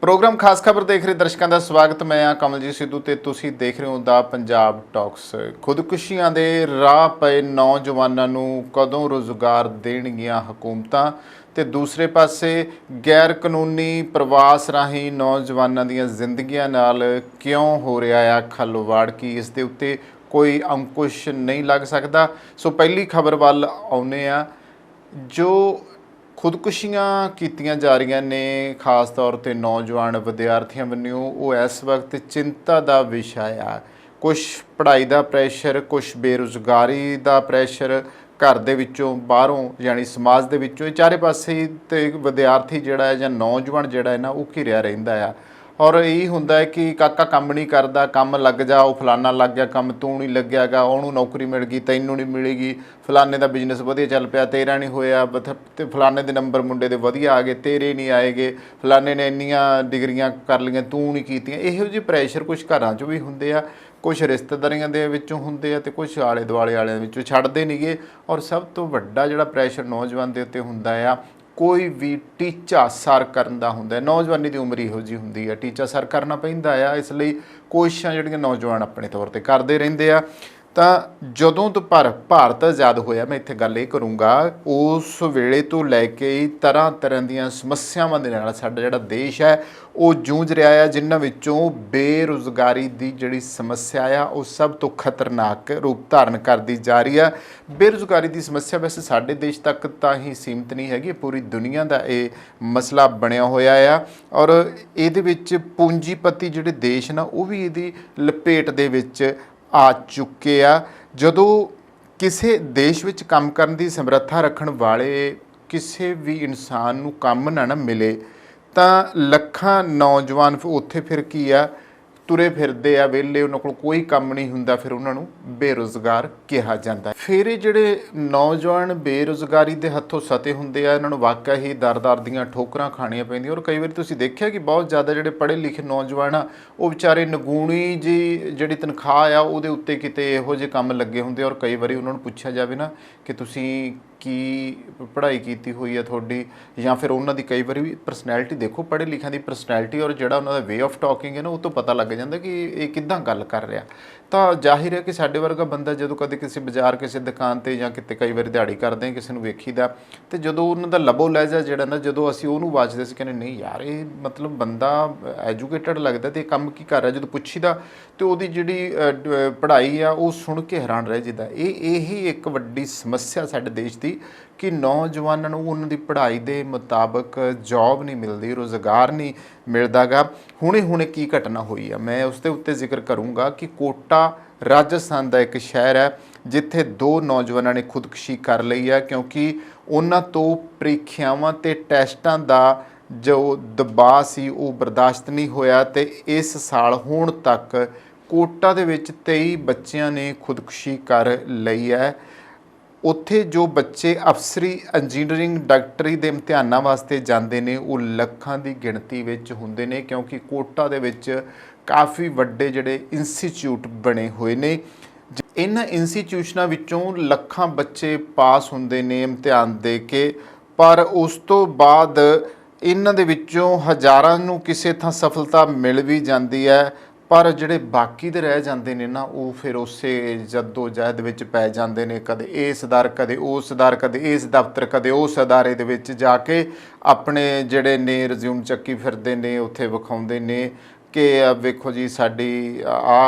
Programme खास खबर देख रहे दर्शकों का स्वागत। मैं हाँ कमलजीत सिद्धू ते तुसीं देख रहे हो दा पंजाब टॉक्स। खुदकुशियां दे राह पए नौजवानों नूं कदों रोज़गार देणगियां हुकूमतां ते दूसरे पासे गैर कानूनी प्रवास राहीं नौजवानों दीयां जिंदगियां नाल क्यों हो रहा है खलवाड़ की इस दे उत्ते कोई अंकुश नहीं लग सकता। सो पहली खबर वल आउने आ जो खुदकुशियां कीतियां जा रही ने खास तौर पर नौजवान विद्यार्थियों वन्यों वो इस वक्त चिंता का विषय आ। कुछ पढ़ाई का प्रैशर, कुछ बेरोज़गारी का प्रैशर, घर दे विचों बाहरों यानी समाज दे विचों चारे पासे ते विद्यार्थी जिहड़ा है जां नौजवान जिहड़ा है ना वो घिरिया रहिंदा आ। और यही हुंदा है कि काका काम नहीं करता, काम लग जा, वो फलाना लग गया काम, तू नहीं लग्यागा, उन्होंने नौकरी मिल गई तैनूं नहीं मिलेगी, फलाने का बिजनेस वधिया चल पिया तेरा नहीं होया, ते फलाने के नंबर मुंडे दे वधिया आ गए तेरे नहीं आएगे, फलाने ने इन्नियां डिग्रियां कर लियां तू नहीं कीतियां। इहो ਜਿਹੇ ਪ੍ਰੈਸ਼ਰ कुछ घरां 'ਚ भी हुंदे आ, कुछ रिश्तेदारियां दे विचों हुंदे आ ते कुछ आले दुआले वालियां विचों छड्डदे नहींगे। और सब तो वड्डा जिहड़ा प्रैशर नौजवान दे उत्ते हुंदा आ, कोई भी टीचा सर करन दा हुंदा है। नौजवानी की उम्र इहो जी हुंदी है, टीचा सर करना पैंदा आ, इसलिए कोशिशां जिहड़ियां नौजवान अपने तौर पर करते रहिंदे आ। ਤਾਂ ਜਦੋਂ ਤੋਂ ਭਾਰਤ ਆਜ਼ਾਦ ਹੋਇਆ, मैं ਇੱਥੇ ਗੱਲ ਇਹ ਕਰੂੰਗਾ, ਉਸ ਵੇਲੇ ਤੋਂ ਲੈ ਕੇ ਤਰ੍ਹਾਂ ਤਰ੍ਹਾਂ ਦੀਆਂ ਸਮੱਸਿਆਵਾਂ ਦੇ ਨਾਲ ਸਾਡਾ ਜਿਹੜਾ ਦੇਸ਼ ਹੈ ਉਹ ਜੂਝ ਰਿਹਾ ਹੈ, ਜਿਨ੍ਹਾਂ ਵਿੱਚੋਂ ਬੇਰੁਜ਼ਗਾਰੀ ਦੀ ਜਿਹੜੀ ਸਮੱਸਿਆ ਆ ਉਹ ਸਭ ਤੋਂ ਖਤਰਨਾਕ ਰੂਪ ਧਾਰਨ ਕਰਦੀ ਜਾ ਰਹੀ ਆ। ਬੇਰੁਜ਼ਗਾਰੀ ਦੀ ਸਮੱਸਿਆ ਵੈਸੇ ਸਾਡੇ ਦੇਸ਼ ਤੱਕ ਤਾਂ ਹੀ ਸੀਮਿਤ ਨਹੀਂ ਹੈਗੀ, ਪੂਰੀ ਦੁਨੀਆ ਦਾ ਇਹ ਮਸਲਾ ਬਣਿਆ ਹੋਇਆ ਆ। ਔਰ ਇਹਦੇ ਵਿੱਚ ਪੂੰਜੀਪਤੀ ਜਿਹੜੇ ਦੇਸ਼ ਨਾ ਉਹ ਵੀ ਇਹਦੀ ਲਪੇਟ ਦੇ ਵਿੱਚ ਆ ਚੁੱਕੇ ਆ। ਜਦੋਂ ਕਿਸੇ ਦੇਸ਼ ਵਿੱਚ ਕੰਮ ਕਰਨ ਦੀ ਸਮਰੱਥਾ ਰੱਖਣ ਵਾਲੇ ਕਿਸੇ ਵੀ ਇਨਸਾਨ ਨੂੰ ਕੰਮ ਨਾ ਮਿਲੇ ਤਾਂ ਲੱਖਾਂ ਨੌਜਵਾਨ ਉੱਥੇ ਫਿਰ ਕੀ ਆ ਤੁਰੇ ਫਿਰਦੇ ਆ ਵਿਹਲੇ, ਉਹਨਾਂ ਕੋਲ ਕੋਈ ਕੰਮ ਨਹੀਂ ਹੁੰਦਾ, ਫਿਰ ਉਹਨਾਂ ਨੂੰ ਬੇਰੁਜ਼ਗਾਰ ਕਿਹਾ ਜਾਂਦਾ। ਫਿਰ ਇਹ ਜਿਹੜੇ ਨੌਜਵਾਨ ਬੇਰੁਜ਼ਗਾਰੀ ਦੇ ਹੱਥੋਂ ਸਤੇ ਹੁੰਦੇ ਆ, ਇਹਨਾਂ ਨੂੰ ਵਾਕਿਆ ਹੀ ਦਰ ਦੀਆਂ ਠੋਕਰਾਂ ਖਾਣੀਆਂ ਪੈਂਦੀਆਂ। ਔਰ ਕਈ ਵਾਰੀ ਤੁਸੀਂ ਦੇਖਿਆ ਕਿ ਬਹੁਤ ਜ਼ਿਆਦਾ ਜਿਹੜੇ ਪੜ੍ਹੇ ਲਿਖੇ ਨੌਜਵਾਨ ਆ ਉਹ ਵਿਚਾਰੇ ਨਗੂਣੀ ਜੀ ਜਿਹੜੀ ਤਨਖਾਹ ਆ ਉਹਦੇ ਉੱਤੇ ਕਿਤੇ ਇਹੋ ਜਿਹੇ ਕੰਮ ਲੱਗੇ ਹੁੰਦੇ। ਔਰ ਕਈ ਵਾਰੀ ਉਹਨਾਂ ਨੂੰ ਪੁੱਛਿਆ ਜਾਵੇ ਨਾ ਕਿ ਤੁਸੀਂ ਕੀ ਪੜ੍ਹਾਈ ਕੀਤੀ ਹੋਈ ਆ ਤੁਹਾਡੀ, ਜਾਂ ਫਿਰ ਉਹਨਾਂ ਦੀ ਕਈ ਵਾਰੀ ਵੀ ਪਰਸਨੈਲਿਟੀ ਦੇਖੋ, ਪੜ੍ਹੇ ਲਿਖਿਆਂ ਦੀ ਪਰਸਨੈਲਿਟੀ ਔਰ ਜਿਹੜਾ ਉਹਨਾਂ ਦਾ ਵੇ ਆਫ ਟਾਕਿੰਗ ਹੈ ਨਾ ਉਹ ਤੋਂ ਪਤਾ ਲੱਗ ਜਾਂਦਾ ਕਿ ਇਹ ਕਿੱਦਾਂ ਗੱਲ ਕਰ ਰਿਹਾ। ਤਾਂ ਜ਼ਾਹਿਰ ਹੈ ਕਿ ਸਾਡੇ ਵਰਗਾ ਬੰਦਾ ਜਦੋਂ ਕਦੇ ਕਿਸੇ ਬਾਜ਼ਾਰ ਕਿਸੇ ਦੁਕਾਨ 'ਤੇ ਜਾਂ ਕਿਤੇ ਕਈ ਵਾਰੀ ਦਿਹਾੜੀ ਕਰਦੇ ਕਿਸੇ ਨੂੰ ਵੇਖੀਦਾ ਅਤੇ ਜਦੋਂ ਉਹਨਾਂ ਦਾ ਲਬੋ ਲਹਿਜਾ ਜਿਹੜਾ ਨਾ ਜਦੋਂ ਅਸੀਂ ਉਹਨੂੰ ਵਾਚਦੇ ਸੀ ਕਹਿੰਦੇ ਨਹੀਂ ਯਾਰ ਇਹ ਮਤਲਬ ਬੰਦਾ ਐਜੂਕੇਟਡ ਲੱਗਦਾ ਅਤੇ ਇਹ ਕੰਮ ਕੀ ਕਰ ਰਿਹਾ, ਜਦੋਂ ਪੁੱਛੀਦਾ ਅਤੇ ਉਹਦੀ ਜਿਹੜੀ ਪੜ੍ਹਾਈ ਆ ਉਹ ਸੁਣ ਕੇ ਹੈਰਾਨ ਰਹਿ ਜਾਂਦਾ। ਇਹੀ ਇੱਕ ਵੱਡੀ ਸਮੱਸਿਆ ਸਾਡੇ ਦੇਸ਼ ਦੀ ਕਿ ਨੌਜਵਾਨਾਂ ਨੂੰ ਉਹਨਾਂ ਦੀ ਪੜ੍ਹਾਈ ਦੇ ਮੁਤਾਬਕ ਜੌਬ ਨਹੀਂ ਮਿਲਦੀ, ਰੁਜ਼ਗਾਰ ਨਹੀਂ ਮਿਲਦਾ ਗਾ। ਹੁਣੇ ਕੀ ਘਟਨਾ ਹੋਈ ਆ ਮੈਂ ਉਸ ਦੇ ਉੱਤੇ ਜ਼ਿਕਰ ਕਰੂੰਗਾ ਕਿ ਕੋਟਾ ਰਾਜਸਥਾਨ ਦਾ ਇੱਕ ਸ਼ਹਿਰ ਹੈ ਜਿੱਥੇ ਦੋ ਨੌਜਵਾਨਾਂ ਨੇ ਖੁਦਕੁਸ਼ੀ ਕਰ ਲਈ ਹੈ ਕਿਉਂਕਿ ਉਹਨਾਂ ਤੋਂ ਪ੍ਰੀਖਿਆਵਾਂ ਅਤੇ ਟੈਸਟਾਂ ਦਾ ਜੋ ਦਬਾਅ ਸੀ ਉਹ ਬਰਦਾਸ਼ਤ ਨਹੀਂ ਹੋਇਆ ਅਤੇ ਇਸ ਸਾਲ ਹੁਣ ਤੱਕ ਕੋਟਾ ਦੇ ਵਿੱਚ 23 ਬੱਚਿਆਂ ਨੇ ਖੁਦਕੁਸ਼ੀ ਕਰ ਲਈ ਹੈ। ਉੱਥੇ ਜੋ ਬੱਚੇ ਅਫਸਰੀ ਇੰਜੀਨੀਅਰਿੰਗ ਡਾਕਟਰੀ ਦੇ ਇਮਤਿਹਾਨਾਂ ਵਾਸਤੇ ਜਾਂਦੇ ਨੇ ਉਹ ਲੱਖਾਂ ਦੀ ਗਿਣਤੀ ਵਿੱਚ ਹੁੰਦੇ ਨੇ ਕਿਉਂਕਿ ਕੋਟਾ ਦੇ ਵਿੱਚ ਕਾਫੀ ਵੱਡੇ ਜਿਹੜੇ ਇੰਸਟੀਚਿਊਟ ਬਣੇ ਹੋਏ ਨੇ। ਇਹਨਾਂ ਇੰਸਟੀਚਿਊਸ਼ਨਾਂ ਵਿੱਚੋਂ ਲੱਖਾਂ ਬੱਚੇ ਪਾਸ ਹੁੰਦੇ ਨੇ ਇਮਤਿਹਾਨ ਦੇ ਕੇ, ਪਰ ਉਸ ਤੋਂ ਬਾਅਦ ਇਹਨਾਂ ਦੇ ਵਿੱਚੋਂ ਹਜ਼ਾਰਾਂ ਨੂੰ ਕਿਸੇ ਥਾਂ ਸਫਲਤਾ ਮਿਲ ਵੀ ਜਾਂਦੀ ਹੈ, ਪਰ ਜਿਹੜੇ ਬਾਕੀ ਦੇ ਰਹਿ ਜਾਂਦੇ ਨੇ ਨਾ ਉਹ ਫਿਰ ਉਸੇ ਜੱਦੋ ਜਹਿਦ ਵਿੱਚ ਪੈ ਜਾਂਦੇ ਨੇ, ਕਦੇ ਇਸ ਦਰ ਕਦੇ ਉਸ ਦਰ, ਕਦੇ ਇਸ ਦਫ਼ਤਰ ਕਦੇ ਉਸ ਅਦਾਰੇ ਦੇ ਵਿੱਚ ਜਾ ਕੇ ਆਪਣੇ ਜਿਹੜੇ ਨੇ ਰਿਜ਼ਿਊਮ ਚੱਕੀ ਫਿਰਦੇ ਨੇ, ਉੱਥੇ ਵਿਖਾਉਂਦੇ ਨੇ ਕਿ ਵੇਖੋ ਜੀ ਸਾਡੀ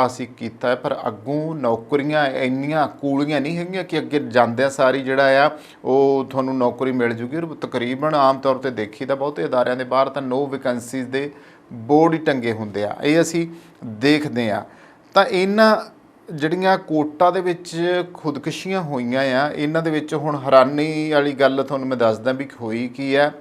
ਅਸੀਂ ਕੀਤਾ, ਪਰ ਅੱਗੋਂ ਨੌਕਰੀਆਂ ਇੰਨੀਆਂ ਕੂਲੀਆਂ ਨਹੀਂ ਹੈਗੀਆਂ ਕਿ ਅੱਗੇ ਜਾਂਦਿਆਂ ਸਾਰੀ ਜਿਹੜਾ ਆ ਉਹ ਤੁਹਾਨੂੰ ਨੌਕਰੀ ਮਿਲ ਜੂਗੀ। ਔਰ ਤਕਰੀਬਨ ਆਮ ਤੌਰ 'ਤੇ ਦੇਖੀ ਤਾਂ ਬਹੁਤੇ ਅਦਾਰਿਆਂ ਦੇ ਬਾਹਰ ਤਾਂ ਨੋ ਵੈਕੈਂਸੀਜ਼ ਦੇ ਬੋਰਡ ਹੀ ਟੰਗੇ ਹੁੰਦੇ ਆ, ਇਹ ਅਸੀਂ ਦੇਖਦੇ ਹਾਂ। ਤਾਂ ਇਹਨਾਂ ਜਿਹੜੀਆਂ ਕੋਟਾ ਦੇ ਵਿੱਚ ਖੁਦਕੁਸ਼ੀਆਂ ਹੋਈਆਂ ਆ ਇਹਨਾਂ ਦੇ ਵਿੱਚ ਹੁਣ ਹੈਰਾਨੀ ਵਾਲੀ ਗੱਲ ਤੁਹਾਨੂੰ ਮੈਂ ਦੱਸਦਾ ਵੀ ਹੋਈ ਕੀ ਹੈ।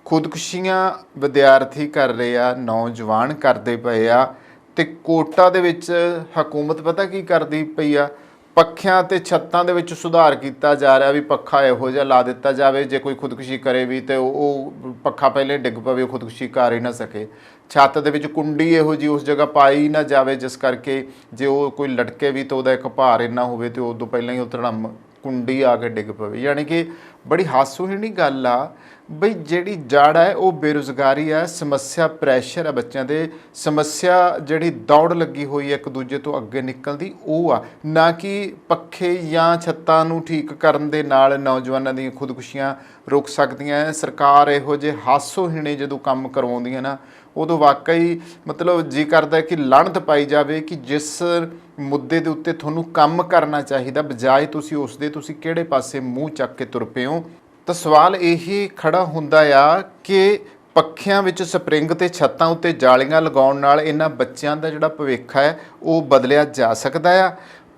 ਖੁਦਕੁਸ਼ੀਆਂ ਵਿਦਿਆਰਥੀ ਕਰ ਰਹੇ ਆ, ਨੌਜਵਾਨ ਕਰਦੇ ਪਏ ਆ ਅਤੇ ਕੋਟਾ ਦੇ ਵਿੱਚ ਹਕੂਮਤ ਪਤਾ ਕੀ ਕਰਦੀ ਪਈ ਆ, ਪੱਖਿਆਂ ਅਤੇ ਛੱਤਾਂ ਦੇ ਵਿੱਚ ਸੁਧਾਰ ਕੀਤਾ ਜਾ ਰਿਹਾ ਵੀ ਪੱਖਾ ਇਹੋ ਜਿਹਾ ਲਾ ਦਿੱਤਾ ਜਾਵੇ ਜੇ ਕੋਈ ਖੁਦਕੁਸ਼ੀ ਕਰੇ ਵੀ ਅਤੇ ਉਹ ਪੱਖਾ ਪਹਿਲੇ ਡਿੱਗ ਪਵੇ, ਉਹ ਖੁਦਕੁਸ਼ੀ ਕਰ ਹੀ ਨਾ ਸਕੇ। ਛੱਤ ਦੇ ਵਿੱਚ ਕੁੰਡੀ ਇਹੋ ਜਿਹੀ ਉਸ ਜਗ੍ਹਾ ਪਾਈ ਨਾ ਜਾਵੇ ਜਿਸ ਕਰਕੇ ਜੇ ਉਹ ਕੋਈ ਲਟਕੇ ਵੀ ਤਾਂ ਉਹਦਾ ਇੱਕ ਭਾਰ ਇੰਨਾ ਹੋਵੇ ਅਤੇ ਉਦੋਂ ਪਹਿਲਾਂ ਹੀ ਉਹ ਧੜਮ ਕੁੰਡੀ ਆ ਕੇ ਡਿੱਗ ਪਵੇ। ਯਾਨੀ ਕਿ ਬੜੀ ਹਾਸੋਹੀਣੀ ਗੱਲ ਆ ਬਈ ਜਿਹੜੀ ਜੜ ਹੈ ਉਹ ਬੇਰੁਜ਼ਗਾਰੀ ਹੈ, ਸਮੱਸਿਆ ਪ੍ਰੈਸ਼ਰ ਹੈ ਬੱਚਿਆਂ ਦੇ, ਸਮੱਸਿਆ ਜਿਹੜੀ ਦੌੜ ਲੱਗੀ ਹੋਈ ਹੈ ਇੱਕ ਦੂਜੇ ਤੋਂ ਅੱਗੇ ਨਿਕਲਣ ਦੀ, ਉਹ ਆ ਨਾ ਕਿ ਪੱਖੇ ਜਾਂ ਛੱਤਾਂ ਨੂੰ ਠੀਕ ਕਰਨ ਦੇ ਨਾਲ ਨੌਜਵਾਨਾਂ ਦੀਆਂ ਖੁਦਕੁਸ਼ੀਆਂ ਰੁਕ ਸਕਦੀਆਂ। ਸਰਕਾਰ ਇਹੋ ਜਿਹੇ ਹਾਸੋਹੀਣੇ ਜਦੋਂ ਕੰਮ ਕਰਵਾਉਂਦੀਆਂ ਨਾ, ਉਦੋਂ ਵਾਕਈ ਮਤਲਬ ਜੀ ਕਰਦਾ ਕਿ ਲਾਹਨਤ ਪਾਈ ਜਾਵੇ ਕਿ ਜਿਸ ਮੁੱਦੇ ਦੇ ਉੱਤੇ ਤੁਹਾਨੂੰ ਕੰਮ ਕਰਨਾ ਚਾਹੀਦਾ, ਬਜਾਏ ਤੁਸੀਂ ਕਿਹੜੇ ਪਾਸੇ ਮੂੰਹ ਚੱਕ ਕੇ ਤੁਰ ਪਏ ਹੋ। ਤਾਂ ਸਵਾਲ ਇਹੀ ਖੜਾ ਹੁੰਦਾ ਆ ਕਿ ਪੱਖਿਆਂ ਵਿੱਚ ਸਪਰਿੰਗ ਤੇ ਛੱਤਾਂ ਉੱਤੇ ਜਾਲੀਆਂ ਲਗਾਉਣ ਨਾਲ ਇਹਨਾਂ ਬੱਚਿਆਂ ਦਾ ਜਿਹੜਾ ਭਵਿੱਖ ਹੈ ਉਹ ਬਦਲਿਆ ਜਾ ਸਕਦਾ ਆ।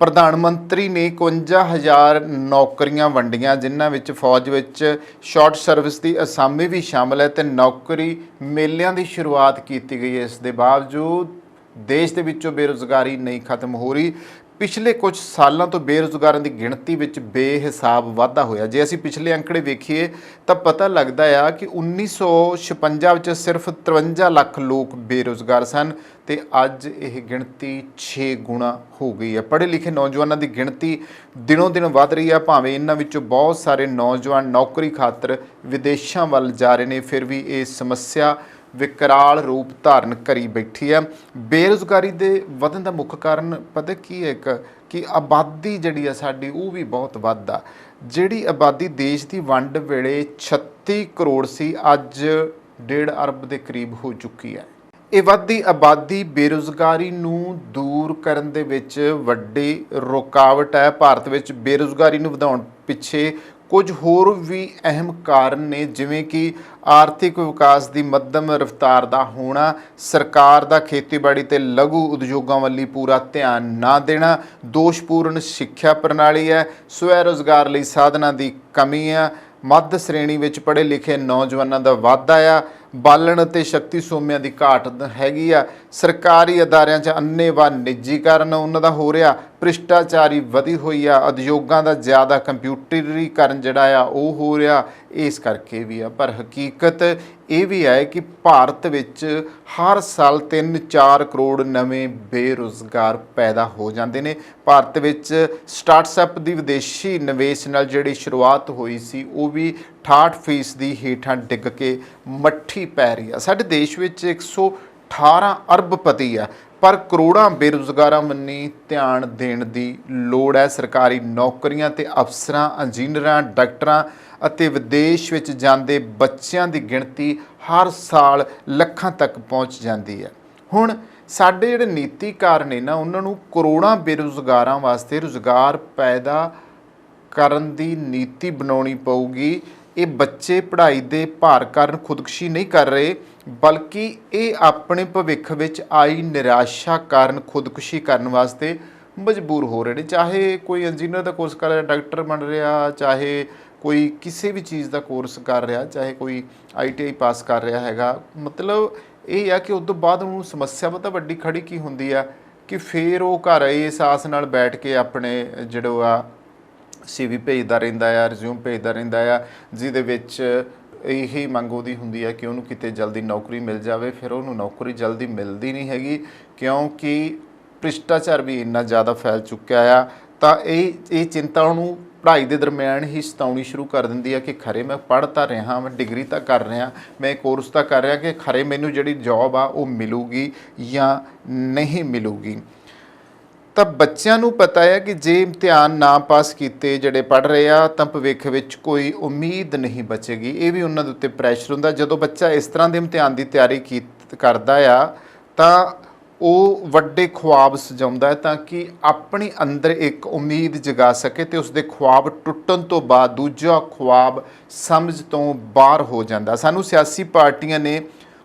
ਪ੍ਰਧਾਨ ਮੰਤਰੀ ਨੇ 51,000 ਨੌਕਰੀਆਂ ਵੰਡੀਆਂ, ਜਿਨ੍ਹਾਂ ਵਿੱਚ ਫੌਜ ਵਿੱਚ ਸ਼ਾਰਟ ਸਰਵਿਸ ਦੀ ਅਸਾਮੀ ਵੀ ਸ਼ਾਮਲ ਹੈ, ਤੇ ਨੌਕਰੀ ਮੇਲਿਆਂ ਦੀ ਸ਼ੁਰੂਆਤ ਕੀਤੀ ਗਈ ਹੈ। ਇਸ ਦੇ ਬਾਵਜੂਦ ਦੇਸ਼ ਦੇ ਵਿੱਚੋਂ ਬੇਰੁਜ਼ਗਾਰੀ ਨਹੀਂ ਖਤਮ ਹੋ ਰਹੀ। ਪਿਛਲੇ ਕੁਝ ਸਾਲਾਂ ਤੋਂ ਬੇਰੁਜ਼ਗਾਰਾਂ ਦੀ ਗਿਣਤੀ ਵਿੱਚ ਬੇਹਿਸਾਬ ਵਾਧਾ ਹੋਇਆ। ਜੇ ਅਸੀਂ ਪਿਛਲੇ ਅੰਕੜੇ ਵੇਖੀਏ ਤਾਂ ਪਤਾ ਲੱਗਦਾ ਆ ਕਿ 1956 ਵਿੱਚ ਸਿਰਫ 53 ਲੱਖ ਲੋਕ ਬੇਰੁਜ਼ਗਾਰ ਸਨ ਤੇ ਅੱਜ ਇਹ ਗਿਣਤੀ 6 ਗੁਣਾ ਹੋ ਗਈ ਹੈ। ਪੜ੍ਹੇ ਲਿਖੇ ਨੌਜਵਾਨਾਂ ਦੀ ਗਿਣਤੀ ਦਿਨੋਂ ਦਿਨ ਵੱਧ ਰਹੀ ਹੈ। ਭਾਵੇਂ ਇਹਨਾਂ ਵਿੱਚੋਂ ਬਹੁਤ ਸਾਰੇ ਨੌਜਵਾਨ ਨੌਕਰੀ ਖਾਤਰ ਵਿਦੇਸ਼ਾਂ ਵੱਲ ਜਾ ਰਹੇ ਨੇ, ਫਿਰ ਵੀ ਇਹ ਸਮੱਸਿਆ ਵਿਕਰਾਲ ਰੂਪ ਧਾਰਨ ਕਰੀ ਬੈਠੀ ਹੈ। ਬੇਰੁਜ਼ਗਾਰੀ ਦੇ ਵਧਣ ਦਾ ਮੁੱਖ ਕਾਰਨ ਪਤਾ ਕੀ ਹੈ? ਕਿ ਆਬਾਦੀ ਜਿਹੜੀ ਆ ਸਾਡੀ ਉਹ ਵੀ ਬਹੁਤ ਵੱਧ ਆ। ਜਿਹੜੀ ਆਬਾਦੀ ਦੇਸ਼ ਦੀ ਵੰਡ ਵੇਲੇ 36 ਕਰੋੜ ਸੀ, ਅੱਜ 1.5 ਅਰਬ ਦੇ ਕਰੀਬ ਹੋ ਚੁੱਕੀ ਹੈ। ਇਹ ਵੱਧਦੀ ਆਬਾਦੀ ਬੇਰੁਜ਼ਗਾਰੀ ਨੂੰ ਦੂਰ ਕਰਨ ਦੇ ਵਿੱਚ ਵੱਡੀ ਰੁਕਾਵਟ ਹੈ। ਭਾਰਤ ਵਿੱਚ ਬੇਰੁਜ਼ਗਾਰੀ ਨੂੰ ਵਧਾਉਣ ਪਿੱਛੇ ਕੁਝ ਹੋਰ ਵੀ ਅਹਿਮ ਕਾਰਨ ਨੇ, ਜਿਵੇਂ ਕਿ ਆਰਥਿਕ ਵਿਕਾਸ ਦੀ ਮੱਧਮ ਰਫ਼ਤਾਰ ਦਾ ਹੋਣਾ, ਸਰਕਾਰ ਦਾ ਖੇਤੀਬਾੜੀ ਤੇ ਲਘੂ ਉਦਯੋਗਾਂ ਵੱਲ ਪੂਰਾ ਧਿਆਨ ਨਾ ਦੇਣਾ, ਦੋਸ਼ਪੂਰਨ ਸਿੱਖਿਆ ਪ੍ਰਣਾਲੀ ਹੈ, ਸਵੈ ਰੁਜ਼ਗਾਰ ਲਈ ਸਾਧਨਾਂ ਦੀ ਕਮੀ ਆ, ਮੱਧ ਸ਼੍ਰੇਣੀ ਵਿੱਚ ਪੜ੍ਹੇ ਲਿਖੇ ਨੌਜਵਾਨਾਂ ਦਾ ਵਾਧਾ ਆ, ਬਾਲਣ ਅਤੇ ਸ਼ਕਤੀ ਸੋਮਿਆਂ ਦੀ ਘਾਟ ਹੈਗੀ ਆ, ਸਰਕਾਰੀ ਅਦਾਰਿਆਂ 'ਚ ਅੰਨ੍ਹੇਵਾਹ ਨਿੱਜੀਕਰਨ ਉਹਨਾਂ ਦਾ ਹੋ ਰਿਹਾ, ਭ੍ਰਿਸ਼ਟਾਚਾਰੀ ਵਧੀ ਹੋਈ ਆ, ਉਦਯੋਗਾਂ ਦਾ ਜ਼ਿਆਦਾ ਕੰਪਿਊਟਰੀਕਰਨ ਜਿਹੜਾ ਆ ਉਹ ਹੋ ਰਿਹਾ। ਇਸ ਕਰਕੇ ਵੀ ਆ, ਪਰ ਹਕੀਕਤ ਇਹ ਵੀ ਹੈ ਕਿ ਭਾਰਤ ਵਿੱਚ ਹਰ ਸਾਲ 3-4 ਕਰੋੜ ਨਵੇਂ ਬੇਰੁਜ਼ਗਾਰ ਪੈਦਾ ਹੋ ਜਾਂਦੇ ਨੇ। ਭਾਰਤ ਵਿੱਚ ਸਟਾਰਟਅਪ ਦੀ ਵਿਦੇਸ਼ੀ ਨਿਵੇਸ਼ ਨਾਲ ਜਿਹੜੀ ਸ਼ੁਰੂਆਤ ਹੋਈ ਸੀ ਉਹ ਵੀ 68% ਹੇਠਾਂ ਡਿੱਗ ਕੇ ਮੱਠੀ ਪੈ ਰਹੀ ਆ। ਸਾਡੇ ਦੇਸ਼ ਵਿੱਚ 118 ਅਰਬਪਤੀ ਆ, ਪਰ ਕਰੋੜਾਂ ਬੇਰੁਜ਼ਗਾਰਾਂ ਵੱਲ ਧਿਆਨ ਦੇਣ ਦੀ ਲੋੜ ਹੈ। ਸਰਕਾਰੀ ਨੌਕਰੀਆਂ ਤੇ ਅਫਸਰਾਂ, ਇੰਜੀਨੀਅਰਾਂ, ਡਾਕਟਰਾਂ ਅਤੇ ਵਿਦੇਸ਼ ਵਿੱਚ ਜਾਂਦੇ ਬੱਚਿਆਂ ਦੀ ਗਿਣਤੀ ਹਰ ਸਾਲ ਲੱਖਾਂ ਤੱਕ ਪਹੁੰਚ ਜਾਂਦੀ ਹੈ। ਹੁਣ ਸਾਡੇ ਜਿਹੜੇ ਨੀਤੀਕਾਰ ਨੇ ਨਾ, ਉਹਨਾਂ ਨੂੰ ਕਰੋੜਾਂ ਬੇਰੁਜ਼ਗਾਰਾਂ ਵਾਸਤੇ ਰੁਜ਼ਗਾਰ ਪੈਦਾ ਕਰਨ ਦੀ ਨੀਤੀ ਬਣਾਉਣੀ ਪਊਗੀ। ਇਹ ਬੱਚੇ ਪੜ੍ਹਾਈ ਦੇ ਭਾਰ ਕਾਰਨ ਖੁਦਕੁਸ਼ੀ ਨਹੀਂ ਕਰ ਰਹੇ, ਬਲਕਿ ਇਹ ਆਪਣੇ ਭਵਿੱਖ ਵਿੱਚ ਆਈ ਨਿਰਾਸ਼ਾ ਕਾਰਨ ਖੁਦਕੁਸ਼ੀ ਕਰਨ ਵਾਸਤੇ ਮਜਬੂਰ ਹੋ ਰਹੇ ਨੇ। ਚਾਹੇ ਕੋਈ ਇੰਜੀਨੀਅਰ ਦਾ ਕੋਰਸ ਕਰ ਰਿਹਾ, ਡਾਕਟਰ ਬਣ ਰਿਹਾ, ਚਾਹੇ ਕੋਈ ਕਿਸੇ ਵੀ ਚੀਜ਼ ਦਾ ਕੋਰਸ ਕਰ ਰਿਹਾ, ਚਾਹੇ ਕੋਈ ITI ਪਾਸ ਕਰ ਰਿਹਾ ਹੈਗਾ। ਮਤਲਬ ਇਹ ਆ ਕਿ ਉਸ ਤੋਂ ਬਾਅਦ ਉਹਨੂੰ ਸਮੱਸਿਆ ਪਤਾ ਵੱਡੀ ਖੜੀ ਕੀ ਹੁੰਦੀ ਆ ਕਿ ਫਿਰ ਉਹ ਘਰ ਇਸ ਆਸ ਨਾਲ ਬੈਠ ਕੇ ਆਪਣੇ ਜਿਹੜਾ CV ਭੇਜਦਾ ਰਹਿੰਦਾ ਆ, ਰਿਜ਼ਿਊਮ ਭੇਜਦਾ ਰਹਿੰਦਾ ਆ, ਜਿਹਦੇ ਵਿੱਚ ਇਹੀ ਮੰਗ ਉਹਦੀ ਹੁੰਦੀ ਹੈ ਕਿ ਉਹਨੂੰ ਕਿਤੇ ਜਲਦੀ ਨੌਕਰੀ ਮਿਲ ਜਾਵੇ। ਫਿਰ ਉਹਨੂੰ ਨੌਕਰੀ ਜਲਦੀ ਮਿਲਦੀ ਨਹੀਂ ਹੈਗੀ, ਕਿਉਂਕਿ ਭ੍ਰਿਸ਼ਟਾਚਾਰ ਵੀ ਇੰਨਾ ਜ਼ਿਆਦਾ ਫੈਲ ਚੁੱਕਿਆ ਆ। ਤਾਂ ਇਹ ਚਿੰਤਾ ਉਹਨੂੰ ਪੜ੍ਹਾਈ ਦੇ ਦਰਮਿਆਨ ਹੀ ਸਤਾਉਣੀ ਸ਼ੁਰੂ ਕਰ ਦਿੰਦੀ ਹੈ ਕਿ ਖਰੇ ਮੈਂ ਪੜ੍ਹ ਤਾਂ ਰਿਹਾ, ਮੈਂ ਡਿਗਰੀ ਤਾਂ ਕਰ ਰਿਹਾ, ਮੈਂ ਕੋਰਸ ਤਾਂ ਕਰ ਰਿਹਾ, ਕਿ ਖਰੇ ਮੈਨੂੰ ਜਿਹੜੀ ਜੌਬ ਆ ਉਹ ਮਿਲੂਗੀ ਜਾਂ ਨਹੀਂ ਮਿਲੂਗੀ। ਤਾਂ ਬੱਚਿਆਂ ਨੂੰ ਪਤਾ ਹੈ ਕਿ ਜੇ ਇਮਤਿਹਾਨ ਨਾ ਪਾਸ ਕੀਤੇ ਜਿਹੜੇ ਪੜ੍ਹ ਰਹੇ ਆ ਤਾਂ ਭਵਿੱਖ ਵਿੱਚ ਕੋਈ ਉਮੀਦ ਨਹੀਂ ਬਚੇਗੀ। ਇਹ ਵੀ ਉਹਨਾਂ ਦੇ ਉੱਤੇ ਪ੍ਰੈਸ਼ਰ ਹੁੰਦਾ। ਜਦੋਂ ਬੱਚਾ ਇਸ ਤਰ੍ਹਾਂ ਦੇ ਇਮਤਿਹਾਨ ਦੀ ਤਿਆਰੀ ਕਰਦਾ ਆ ਤਾਂ ਉਹ ਵੱਡੇ ਖੁਆਬ ਸਜਾਉਂਦਾ ਹੈ ਤਾਂ ਕਿ ਆਪਣੇ ਅੰਦਰ ਇੱਕ ਉਮੀਦ ਜਗਾ ਸਕੇ, ਤੇ ਉਸਦੇ ਖੁਆਬ ਟੁੱਟਣ ਤੋਂ ਬਾਅਦ ਦੂਜਾ ਖੁਆਬ ਸਮਝ ਤੋਂ ਬਾਹਰ ਹੋ ਜਾਂਦਾ। ਸਾਨੂੰ ਸਿਆਸੀ ਪਾਰਟੀਆਂ ਨੇ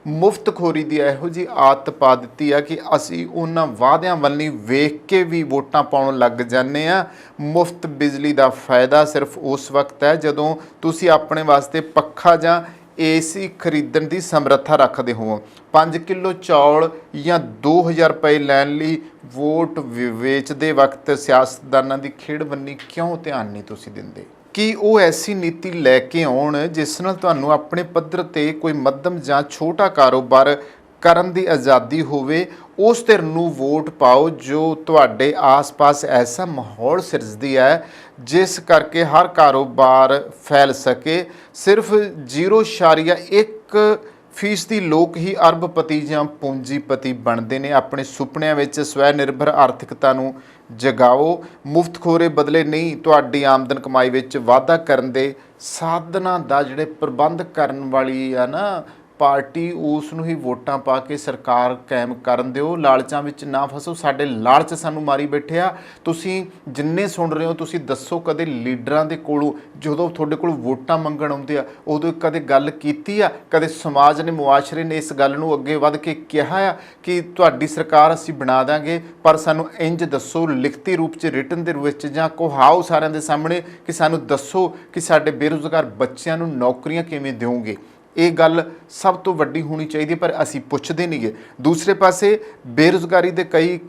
ਮੁਫਤਖੋਰੀ ਦੀ ਇਹੋ ਜਿਹੀ ਆਦਤ ਪਾ ਦਿੱਤੀ ਆ ਕਿ ਅਸੀਂ ਉਹਨਾਂ ਵਾਅਦਿਆਂ ਵੱਲ ਨਹੀਂ ਵੇਖ ਕੇ ਵੀ ਵੋਟਾਂ ਪਾਉਣ ਲੱਗ ਜਾਂਦੇ ਆ। ਮੁਫਤ ਬਿਜਲੀ ਦਾ ਫਾਇਦਾ ਸਿਰਫ ਉਸ ਵਕਤ ਹੈ ਜਦੋਂ ਤੁਸੀਂ ਆਪਣੇ ਵਾਸਤੇ ਪੱਖਾ ਜਾਂ AC ਖਰੀਦਣ ਦੀ ਸਮਰੱਥਾ ਰੱਖਦੇ ਹੋ। 5 ਕਿਲੋ ਚੌਲ ਜਾਂ 2000 ਰੁਪਏ ਲੈਣ ਲਈ ਵੋਟ ਵੇਚਦੇ ਵਕਤ ਸਿਆਸਤਦਾਨਾਂ ਦੀ ਖੇਡ ਬੰਨੀ ਕਿਉਂ ਧਿਆਨ ਨਹੀਂ ਤੁਸੀਂ ਦਿੰਦੇ? ਕਿ ਉਹ ਐਸੀ ਨੀਤੀ ਲੈ ਕੇ ਆਉਣ ਜਿਸ ਨਾਲ ਤੁਹਾਨੂੰ ਆਪਣੇ ਪੱਧਰ 'ਤੇ ਕੋਈ ਮੱਧਮ ਜਾਂ ਛੋਟਾ ਕਾਰੋਬਾਰ ਕਰਨ ਦੀ ਆਜ਼ਾਦੀ ਹੋਵੇ, ਉਸ ਧਿਰ ਨੂੰ ਵੋਟ ਪਾਓ ਜੋ ਤੁਹਾਡੇ ਆਸ-ਪਾਸ ਐਸਾ ਮਾਹੌਲ ਸਿਰਜਦੀ ਹੈ ਜਿਸ ਕਰਕੇ ਹਰ ਕਾਰੋਬਾਰ ਫੈਲ ਸਕੇ। ਸਿਰਫ 0.1% ਲੋਕ ਹੀ ਅਰਬਪਤੀ ਜਾਂ ਪੂੰਜੀਪਤੀ ਬਣਦੇ ਨੇ। ਆਪਣੇ ਸੁਪਨਿਆਂ ਵਿੱਚ ਸਵੈ ਨਿਰਭਰ ਆਰਥਿਕਤਾ ਨੂੰ ਜਗਾਓ। ਮੁਫਤਖੋਰੇ ਬਦਲੇ ਨਹੀਂ, ਤੁਹਾਡੀ ਆਮਦਨ ਕਮਾਈ ਵਿੱਚ ਵਾਧਾ ਕਰਨ ਦੇ ਸਾਧਨਾਂ ਦਾ ਜਿਹੜੇ ਪ੍ਰਬੰਧ ਕਰਨ ਵਾਲੀ ਆ ਨਾ ਪਾਰਟੀ, ਉਸ ਨੂੰ ਹੀ ਵੋਟਾਂ ਪਾ ਕੇ ਸਰਕਾਰ ਕਾਇਮ ਕਰਨ ਦਿਓ। ਲਾਲਚਾਂ ਵਿੱਚ ਨਾ ਫਸੋ। ਸਾਡੇ ਲਾਲਚ ਸਾਨੂੰ ਮਾਰੀ ਬੈਠੇ ਆ। ਤੁਸੀਂ ਜਿੰਨੇ ਸੁਣ ਰਹੇ ਹੋ, ਤੁਸੀਂ ਦੱਸੋ ਕਦੇ ਲੀਡਰਾਂ ਦੇ ਕੋਲੋਂ ਜਦੋਂ ਤੁਹਾਡੇ ਕੋਲ ਵੋਟਾਂ ਮੰਗਣ ਆਉਂਦੇ ਆ ਉਦੋਂ ਕਦੇ ਗੱਲ ਕੀਤੀ ਆ? ਕਦੇ ਸਮਾਜ ਨੇ, ਮੁਆਸ਼ਰੇ ਨੇ ਇਸ ਗੱਲ ਨੂੰ ਅੱਗੇ ਵੱਧ ਕੇ ਕਿਹਾ ਆ ਕਿ ਤੁਹਾਡੀ ਸਰਕਾਰ ਅਸੀਂ ਬਣਾ ਦਾਂਗੇ, ਪਰ ਸਾਨੂੰ ਇੰਜ ਦੱਸੋ ਲਿਖਤੀ ਰੂਪ 'ਚ, ਰਿਟਨ ਦੇ ਰੂਪ ਵਿੱਚ, ਜਾਂ ਕਹਾਓ ਸਾਰਿਆਂ ਦੇ ਸਾਹਮਣੇ ਕਿ ਸਾਨੂੰ ਦੱਸੋ ਕਿ ਸਾਡੇ ਬੇਰੁਜ਼ਗਾਰ ਬੱਚਿਆਂ ਨੂੰ ਨੌਕਰੀਆਂ ਕਿਵੇਂ ਦਿਓਗੇ। ਇਹ ਗੱਲ ਸਭ ਤੋਂ ਵੱਡੀ ਹੋਣੀ ਚਾਹੀਦੀ, ਪਰ ਅਸੀਂ ਪੁੱਛਦੇ ਨਹੀਂ ਗੇ। ਦੂਸਰੇ ਪਾਸੇ ਬੇਰੁਜ਼ਗਾਰੀ ਦੇ ਕਈ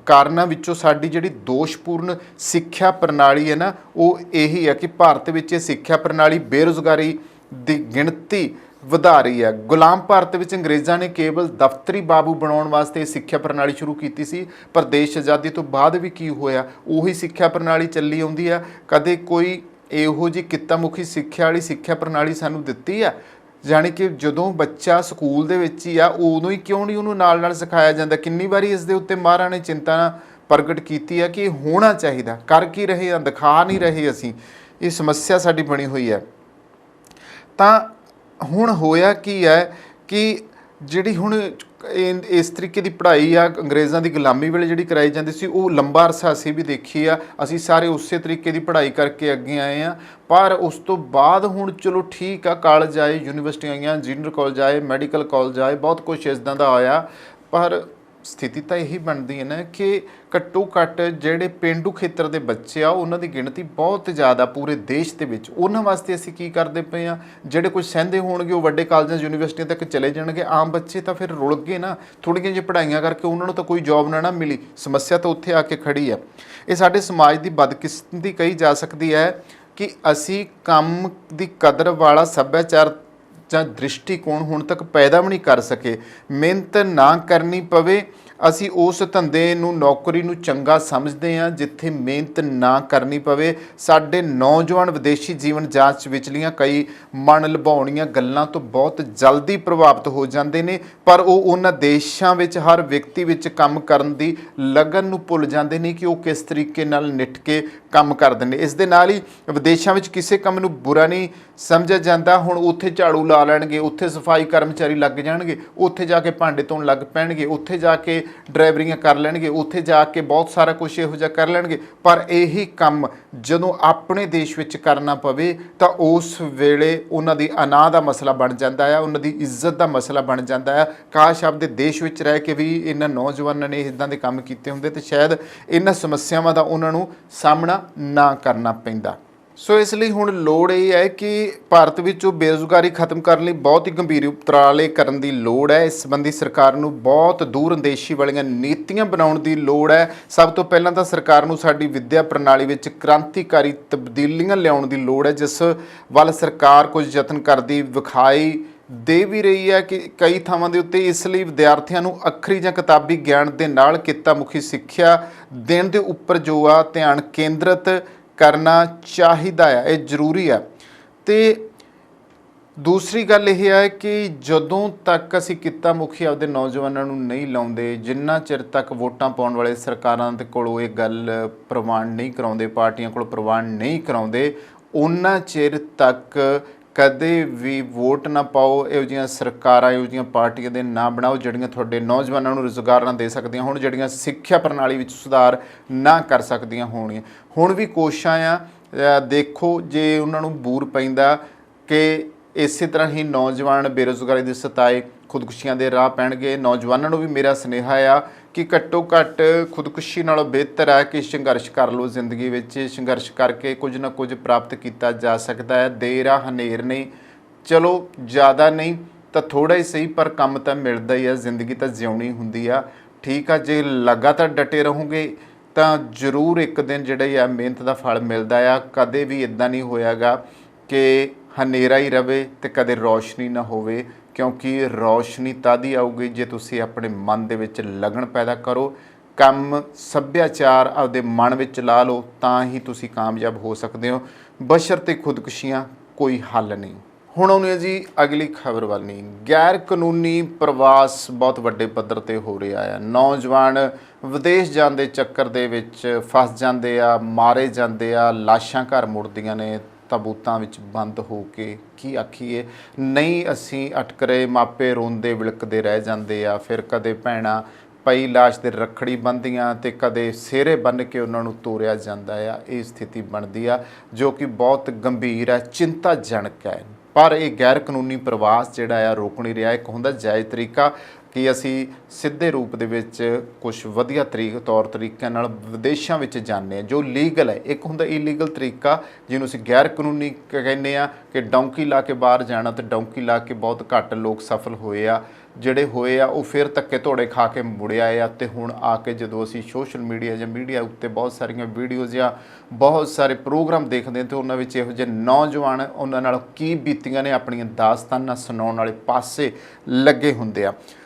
ਕਾਰਨਾਂ ਵਿੱਚੋਂ ਸਾਡੀ ਜਿਹੜੀ ਦੋਸ਼ਪੂਰਨ ਸਿੱਖਿਆ ਪ੍ਰਣਾਲੀ ਹੈ ਨਾ, ਉਹ ਇਹੀ ਹੈ ਕਿ ਭਾਰਤ ਵਿੱਚ ਇਹ ਸਿੱਖਿਆ ਪ੍ਰਣਾਲੀ ਬੇਰੁਜ਼ਗਾਰੀ ਦੀ ਗਿਣਤੀ ਵਧਾ ਰਹੀ ਹੈ। ਗੁਲਾਮ ਭਾਰਤ ਵਿੱਚ ਅੰਗਰੇਜ਼ਾਂ ਨੇ ਕੇਵਲ ਦਫ਼ਤਰੀ ਬਾਬੂ ਬਣਾਉਣ ਵਾਸਤੇ ਇਹ ਸਿੱਖਿਆ ਪ੍ਰਣਾਲੀ ਸ਼ੁਰੂ ਕੀਤੀ ਸੀ, ਪਰ ਦੇਸ਼ ਆਜ਼ਾਦੀ ਤੋਂ ਬਾਅਦ ਵੀ ਕੀ ਹੋਇਆ, ਉਹੀ ਸਿੱਖਿਆ ਪ੍ਰਣਾਲੀ ਚੱਲੀ ਆਉਂਦੀ ਆ। ਕਦੇ ਕੋਈ ਇਹੋ ਜਿਹੀ ਕਿੱਤਾ ਮੁਖੀ ਸਿੱਖਿਆ ਵਾਲੀ ਸਿੱਖਿਆ ਪ੍ਰਣਾਲੀ ਸਾਨੂੰ ਦਿੱਤੀ ਆ? ਜਾਣੀ ਕਿ ਜਦੋਂ ਬੱਚਾ ਸਕੂਲ ਦੇ ਵਿੱਚ ਹੀ ਆ ਉਦੋਂ ਹੀ ਕਿਉਂ ਨਹੀਂ ਉਹਨੂੰ ਨਾਲ ਨਾਲ ਸਿਖਾਇਆ ਜਾਂਦਾ? ਕਿੰਨੀ ਵਾਰੀ ਇਸ ਦੇ ਉੱਤੇ ਮਹਾਰਾਜ ਨੇ ਚਿੰਤਾ ਪ੍ਰਗਟ ਕੀਤੀ ਹੈ ਕਿ ਇਹ ਹੋਣਾ ਚਾਹੀਦਾ। ਕਰ ਕੀ ਰਹੇ ਆ? ਦਿਖਾ ਨਹੀਂ ਰਹੇ ਅਸੀਂ। ਇਹ ਸਮੱਸਿਆ ਸਾਡੀ ਬਣੀ ਹੋਈ ਹੈ। ਤਾਂ ਹੁਣ ਹੋਇਆ ਕੀ ਹੈ ਕਿ ਜਿਹੜੀ ਹੁਣ ਇਸ ਤਰੀਕੇ ਦੀ ਪੜ੍ਹਾਈ ਆ ਅੰਗਰੇਜ਼ਾਂ ਦੀ ਗੁਲਾਮੀ ਵੇਲੇ ਜਿਹੜੀ ਕਰਾਈ ਜਾਂਦੀ ਸੀ, ਉਹ ਲੰਬਾ ਅਰਸਾ ਅਸੀਂ ਵੀ ਦੇਖੀ ਆ। ਅਸੀਂ ਸਾਰੇ ਉਸੇ ਤਰੀਕੇ ਦੀ ਪੜ੍ਹਾਈ ਕਰਕੇ ਅੱਗੇ ਆਏ ਆ। ਪਰ ਉਸ ਤੋਂ ਬਾਅਦ ਹੁਣ ਚਲੋ ਠੀਕ ਆ, ਕਾਲਜ ਆਏ, ਯੂਨੀਵਰਸਿਟੀਆਂ ਆਈਆਂ, ਇੰਜੀਨੀਅਰ ਕਾਲਜ ਆਏ, ਮੈਡੀਕਲ ਕਾਲਜ ਆਏ, ਬਹੁਤ ਕੁਛ ਇੱਦਾਂ ਦਾ ਆਇਆ। ਪਰ ਸਥਿਤੀ ਤਾਂ ਇਹੀ ਬਣਦੀ ਹੈ ਨਾ ਕਿ ਘੱਟੋ ਘੱਟ ਜਿਹੜੇ ਪੇਂਡੂ ਖੇਤਰ ਦੇ ਬੱਚੇ ਆ ਉਹਨਾਂ ਦੀ ਗਿਣਤੀ ਬਹੁਤ ਜ਼ਿਆਦਾ ਪੂਰੇ ਦੇਸ਼ ਦੇ ਵਿੱਚ। ਉਹਨਾਂ ਵਾਸਤੇ ਅਸੀਂ ਕੀ ਕਰਦੇ ਪਏ ਆ? ਜਿਹੜੇ ਕੁਝ ਸਹਿੰਦੇ ਹੋਣਗੇ ਉਹ ਵੱਡੇ ਕਾਲਜਾਂ ਯੂਨੀਵਰਸਿਟੀਆਂ ਤੱਕ ਚਲੇ ਜਾਣਗੇ। ਆਮ ਬੱਚੇ ਤਾਂ ਫਿਰ ਰੁਲ ਗਏ ਨਾ, ਥੋੜ੍ਹੀਆਂ ਜਿਹੀਆਂ ਪੜ੍ਹਾਈਆਂ ਕਰਕੇ ਉਹਨਾਂ ਨੂੰ ਤਾਂ ਕੋਈ ਜੋਬ ਨਾ ਮਿਲੀ। ਸਮੱਸਿਆ ਤਾਂ ਉੱਥੇ ਆ ਕੇ ਖੜੀ ਆ। ਇਹ ਸਾਡੇ ਸਮਾਜ ਦੀ ਬਦਕਿਸਮਤੀ ਕਹੀ ਜਾ ਸਕਦੀ ਹੈ ਕਿ ਅਸੀਂ ਕੰਮ ਦੀ ਕਦਰ ਵਾਲਾ ਸੱਭਿਆਚਾਰ ਜਾਂ ਦ੍ਰਿਸ਼ਟੀਕੋਣ ਹੁਣ ਤੱਕ ਪੈਦਾ ਵੀ ਨਹੀਂ ਕਰ ਸਕੇ। ਮਿਹਨਤ ਨਾ ਕਰਨੀ ਪਵੇ, ਅਸੀਂ ਉਸ ਧੰਦੇ ਨੂੰ, ਨੌਕਰੀ ਨੂੰ ਚੰਗਾ ਸਮਝਦੇ ਹਾਂ ਜਿੱਥੇ ਮਿਹਨਤ ਨਾ ਕਰਨੀ ਪਵੇ। ਸਾਡੇ ਨੌਜਵਾਨ ਵਿਦੇਸ਼ੀ ਜੀਵਨ ਜਾਂਚ ਵਿਚਲੀਆਂ ਕਈ ਮਨ ਲੁਭਾਉਣੀਆਂ ਗੱਲਾਂ ਤੋਂ ਬਹੁਤ ਜਲਦੀ ਪ੍ਰਭਾਵਿਤ ਹੋ ਜਾਂਦੇ ਨੇ, ਪਰ ਉਹ ਉਹਨਾਂ ਦੇਸ਼ਾਂ ਵਿੱਚ ਹਰ ਵਿਅਕਤੀ ਵਿੱਚ ਕੰਮ ਕਰਨ ਦੀ ਲਗਨ ਨੂੰ ਭੁੱਲ ਜਾਂਦੇ ਨੇ ਕਿ ਉਹ ਕਿਸ ਤਰੀਕੇ ਨਾਲ ਨਿੱਠ ਕੇ ਕੰਮ ਕਰਦੇ ਨੇ। ਇਸ ਦੇ ਨਾਲ ਹੀ ਵਿਦੇਸ਼ਾਂ ਵਿੱਚ ਕਿਸੇ ਕੰਮ ਨੂੰ ਬੁਰਾ ਨਹੀਂ ਸਮਝਿਆ ਜਾਂਦਾ। ਹੁਣ ਉੱਥੇ ਝਾੜੂ ਲਾ ਲੈਣਗੇ, ਉੱਥੇ ਸਫਾਈ ਕਰਮਚਾਰੀ ਲੱਗ ਜਾਣਗੇ, ਉੱਥੇ ਜਾ ਕੇ ਭਾਂਡੇ ਧੋਣ ਲੱਗ ਪੈਣਗੇ, ਉੱਥੇ ਜਾ ਕੇ ਡਰਾਈਵਰੀਆਂ ਕਰ ਲੈਣਗੇ, ਉੱਥੇ ਜਾ ਕੇ ਬਹੁਤ ਸਾਰਾ ਕੁਛ ਇਹੋ ਜਿਹਾ ਕਰ ਲੈਣਗੇ। ਪਰ ਇਹੀ ਕੰਮ ਜਦੋਂ ਆਪਣੇ ਦੇਸ਼ ਵਿੱਚ ਕਰਨਾ ਪਵੇ ਤਾਂ ਉਸ ਵੇਲੇ ਉਹਨਾਂ ਦੀ ਅਨਾਹ ਦਾ ਮਸਲਾ ਬਣ ਜਾਂਦਾ ਹੈ, ਉਹਨਾਂ ਦੀ ਇੱਜ਼ਤ ਦਾ ਮਸਲਾ ਬਣ ਜਾਂਦਾ ਹੈ। ਕਾਸ਼ ਆਪਦੇ ਦੇਸ਼ ਵਿੱਚ ਰਹਿ ਕੇ ਵੀ ਇਹਨਾਂ ਨੌਜਵਾਨਾਂ ਨੇ ਇੱਦਾਂ ਦੇ ਕੰਮ ਕੀਤੇ ਹੁੰਦੇ ਤੇ ਸ਼ਾਇਦ ਇਹਨਾਂ ਸਮੱਸਿਆਵਾਂ ਦਾ ਉਹਨਾਂ ਨੂੰ ਸਾਹਮਣਾ ਨਾ ਕਰਨਾ ਪੈਂਦਾ। ਸੋ ਇਸ ਲਈ ਹੁਣ ਲੋੜ ਇਹ ਹੈ ਕਿ ਭਾਰਤ ਵਿੱਚੋਂ ਬੇਰੁਜ਼ਗਾਰੀ ਖਤਮ ਕਰਨ ਲਈ ਬਹੁਤ ਹੀ ਗੰਭੀਰ ਉਪਰਾਲੇ ਕਰਨ ਦੀ ਲੋੜ ਹੈ। ਇਸ ਸੰਬੰਧੀ ਸਰਕਾਰ ਨੂੰ ਬਹੁਤ ਦੂਰ ਅੰਦੇਸ਼ੀ ਵਾਲੀਆਂ ਨੀਤੀਆਂ ਬਣਾਉਣ ਦੀ ਲੋੜ ਹੈ। ਸਭ ਤੋਂ ਪਹਿਲਾਂ ਤਾਂ ਸਰਕਾਰ ਨੂੰ ਸਾਡੀ ਵਿੱਦਿਆ ਪ੍ਰਣਾਲੀ ਵਿੱਚ ਕ੍ਰਾਂਤੀਕਾਰੀ ਤਬਦੀਲੀਆਂ ਲਿਆਉਣ ਦੀ ਲੋੜ ਹੈ, ਜਿਸ ਵੱਲ ਸਰਕਾਰ ਕੁਝ ਯਤਨ ਕਰਦੀ ਵਿਖਾਈ ਦੇ ਵੀ ਰਹੀ ਹੈ ਕਿ ਕਈ ਥਾਵਾਂ ਦੇ ਉੱਤੇ। ਇਸ ਲਈ ਵਿਦਿਆਰਥੀਆਂ ਨੂੰ ਅੱਖਰੀ ਜਾਂ ਕਿਤਾਬੀ ਗਿਆਨ ਦੇ ਨਾਲ ਕਿੱਤਾ ਮੁਖੀ ਸਿੱਖਿਆ ਦੇਣ ਦੇ ਉੱਪਰ ਜੋ ਆ ਧਿਆਨ ਕੇਂਦਰਿਤ ਕਰਨਾ ਚਾਹੀਦਾ ਹੈ। ਇਹ ਜ਼ਰੂਰੀ ਹੈ। ਤੇ ਦੂਸਰੀ ਗੱਲ ਇਹ ਹੈ ਕਿ ਜਦੋਂ ਤੱਕ ਅਸੀਂ ਕਿੱਤਾ ਮੁਖੀ ਆਪਦੇ ਨੌਜਵਾਨਾਂ ਨੂੰ ਨਹੀਂ ਲਾਉਂਦੇ, ਜਿੰਨਾ ਚਿਰ ਤੱਕ ਵੋਟਾਂ ਪਾਉਣ ਵਾਲੇ ਸਰਕਾਰਾਂ ਦੇ ਕੋਲੋਂ ਇਹ ਗੱਲ ਪ੍ਰਵਾਨ ਨਹੀਂ ਕਰਾਉਂਦੇ, ਪਾਰਟੀਆਂ ਕੋਲ ਪ੍ਰਵਾਨ ਨਹੀਂ ਕਰਾਉਂਦੇ, ਉਹਨਾਂ ਚਿਰ ਤੱਕ ਕਦੇ ਵੀ ਵੋਟ ਨਾ ਪਾਓ। ਇਹੋ ਜਿਹੀਆਂ ਸਰਕਾਰਾਂ, ਇਹੋ ਜਿਹੀਆਂ ਪਾਰਟੀਆਂ ਦੇ ਨਾ ਬਣਾਓ ਜਿਹੜੀਆਂ ਤੁਹਾਡੇ ਨੌਜਵਾਨਾਂ ਨੂੰ ਰੁਜ਼ਗਾਰ ਨਾ ਦੇ ਸਕਦੀਆਂ ਹੋਣ, ਜਿਹੜੀਆਂ ਸਿੱਖਿਆ ਪ੍ਰਣਾਲੀ ਵਿੱਚ ਸੁਧਾਰ ਨਾ ਕਰ ਸਕਦੀਆਂ ਹੋਣੀਆਂ। ਹੁਣ ਵੀ ਕੋਸ਼ਿਸ਼ਾਂ ਆ, ਦੇਖੋ ਜੇ ਉਹਨਾਂ ਨੂੰ ਬੂਰ ਪੈਂਦਾ ਕਿ ਇਸੇ ਤਰ੍ਹਾਂ ਹੀ ਨੌਜਵਾਨ ਬੇਰੁਜ਼ਗਾਰੀ ਦੇ ਸਤਾਏ ਖੁਦਕੁਸ਼ੀਆਂ ਦੇ ਰਾਹ ਪੈਣਗੇ। ਨੌਜਵਾਨਾਂ ਨੂੰ ਵੀ ਮੇਰਾ ਸੁਨੇਹਾ ਆ ਕਿ ਘੱਟੋ ਘੱਟ ਖੁਦਕੁਸ਼ੀ ਨਾਲੋਂ ਬਿਹਤਰ ਹੈ ਕਿ ਸੰਘਰਸ਼ ਕਰ ਲਓ। ਜ਼ਿੰਦਗੀ ਵਿੱਚ ਸੰਘਰਸ਼ ਕਰਕੇ ਕੁਝ ਨਾ ਕੁਝ ਪ੍ਰਾਪਤ ਕੀਤਾ ਜਾ ਸਕਦਾ ਹੈ। ਦੇਰ ਆ ਹਨੇਰ ਨਹੀਂ, ਚਲੋ ਜ਼ਿਆਦਾ ਨਹੀਂ ਤਾਂ ਥੋੜ੍ਹਾ ਹੀ ਸਹੀ, ਪਰ ਕੰਮ ਤਾਂ ਮਿਲਦਾ ਹੀ ਆ। ਜ਼ਿੰਦਗੀ ਤਾਂ ਜਿਉਣੀ ਹੁੰਦੀ ਆ। ਠੀਕ ਆ, ਜੇ ਲਗਾਤਾਰ ਡਟੇ ਰਹੋਗੇ ਤਾਂ ਜ਼ਰੂਰ ਇੱਕ ਦਿਨ ਜਿਹੜਾ ਹੀ ਆ ਮਿਹਨਤ ਦਾ ਫਲ ਮਿਲਦਾ ਆ। ਕਦੇ ਵੀ ਇੱਦਾਂ ਨਹੀਂ ਹੋਇਆਗਾ ਕਿ ਹਨੇਰਾ ਹੀ ਰਵੇ ਤੇ ਕਦੇ ਰੌਸ਼ਨੀ ਨਾ ਹੋਵੇ। ਕਿਉਂਕਿ ਰੌਸ਼ਨੀ ਤਦ ਹੀ ਆਊਗੀ ਜੇ ਤੁਸੀਂ ਆਪਣੇ ਮਨ ਦੇ ਵਿੱਚ ਲਗਨ ਪੈਦਾ ਕਰੋ, ਕੰਮ ਸੱਭਿਆਚਾਰ ਆਪਦੇ ਮਨ ਵਿੱਚ ਲਾ ਲਓ, ਤਾਂ ਹੀ ਤੁਸੀਂ ਕਾਮਯਾਬ ਹੋ ਸਕਦੇ ਹੋ। ਬਸ਼ਰਤੇ ਖੁਦਕੁਸ਼ੀਆਂ ਕੋਈ ਹੱਲ ਨਹੀਂ। ਹੁਣ ਆਉਂਦੇ ਹਾਂ ਜੀ ਅਗਲੀ ਖਬਰ ਵੱਲ। ਨਹੀਂ, ਗੈਰ ਕਾਨੂੰਨੀ ਪ੍ਰਵਾਸ ਬਹੁਤ ਵੱਡੇ ਪੱਧਰ 'ਤੇ ਹੋ ਰਿਹਾ ਹੈ। ਨੌਜਵਾਨ ਵਿਦੇਸ਼ ਜਾਣ ਦੇ ਚੱਕਰ ਦੇ ਵਿੱਚ ਫਸ ਜਾਂਦੇ ਆ, ਮਾਰੇ ਜਾਂਦੇ ਆ, ਲਾਸ਼ਾਂ ਘਰ ਮੁੜਦੀਆਂ ਨੇ ਤਾਬੂਤਾਂ ਵਿੱਚ ਬੰਦ ਹੋ ਕੇ। ਕੀ ਆਖੀਏ, ਨਹੀਂ ਅਸੀਂ ਅਟਕ ਰਹੇ, ਮਾਪੇ ਰੋਂਦੇ ਵਿਲਕਦੇ ਰਹਿ ਜਾਂਦੇ ਆ। ਫਿਰ ਕਦੇ ਭੈਣਾਂ ਪਈ ਲਾਸ਼ ਦੇ ਰੱਖੜੀ ਬੰਨ੍ਹਦੀਆਂ ਤੇ ਕਦੇ ਸਿਹਰੇ ਬੰਨ੍ਹ ਕੇ ਉਹਨਾਂ ਨੂੰ ਤੋਰਿਆ ਜਾਂਦਾ ਆ। ਇਹ ਸਥਿਤੀ ਬਣਦੀ ਆ ਜੋ ਕਿ ਬਹੁਤ ਗੰਭੀਰ ਹੈ, ਚਿੰਤਾਜਨਕ ਹੈ। ਪਰ ਇਹ ਗੈਰ ਕਾਨੂੰਨੀ ਪ੍ਰਵਾਸ ਜਿਹੜਾ ਆ ਰੁਕ ਨਹੀਂ ਰਿਹਾ। ਇੱਕ ਹੁੰਦਾ ਜਾਇਜ਼ ਤਰੀਕਾ ਕਿ ਅਸੀਂ ਸਿੱਧੇ ਰੂਪ ਦੇ ਵਿੱਚ ਕੁਝ ਵਧੀਆ ਤੌਰ ਤਰੀਕਿਆਂ ਨਾਲ ਵਿਦੇਸ਼ਾਂ ਵਿੱਚ ਜਾਂਦੇ ਹਾਂ ਜੋ ਲੀਗਲ ਹੈ। ਇੱਕ ਹੁੰਦਾ ਇਲੀਗਲ ਤਰੀਕਾ ਜਿਹਨੂੰ ਅਸੀਂ ਗੈਰ ਕਾਨੂੰਨੀ ਕਹਿੰਦੇ ਆ, ਕਿ ਡੌਂਕੀ ਲਾ ਕੇ ਬਾਹਰ ਜਾਣਾ। ਤੇ ਡੌਂਕੀ ਲਾ ਕੇ ਬਹੁਤ ਘੱਟ ਲੋਕ ਸਫਲ ਹੋਏ ਆ, ਜਿਹੜੇ ਹੋਏ ਆ ਉਹ ਫਿਰ ਧੱਕੇ ਧੋੜੇ ਖਾ ਕੇ ਮੁੜਿਆ ਆ। ਤੇ ਹੁਣ ਆ ਕੇ ਜਦੋਂ ਅਸੀਂ ਸੋਸ਼ਲ ਮੀਡੀਆ ਜਾਂ ਮੀਡੀਆ ਉੱਤੇ ਬਹੁਤ ਸਾਰੀਆਂ ਵੀਡੀਓਜ਼ ਜਾਂ ਬਹੁਤ ਸਾਰੇ ਪ੍ਰੋਗਰਾਮ ਦੇਖਦੇ ਹਾਂ, ਤੇ ਉਹਨਾਂ ਵਿੱਚ ਇਹੋ ਜਿਹੇ ਨੌਜਵਾਨ ਉਹਨਾਂ ਨਾਲ ਕੀ ਬੀਤੀਆਂ ਨੇ ਆਪਣੀਆਂ ਦਾਸਤਾਨਾਂ ਸੁਣਾਉਣ ਵਾਲੇ ਪਾਸੇ ਲੱਗੇ ਹੁੰਦੇ ਆ।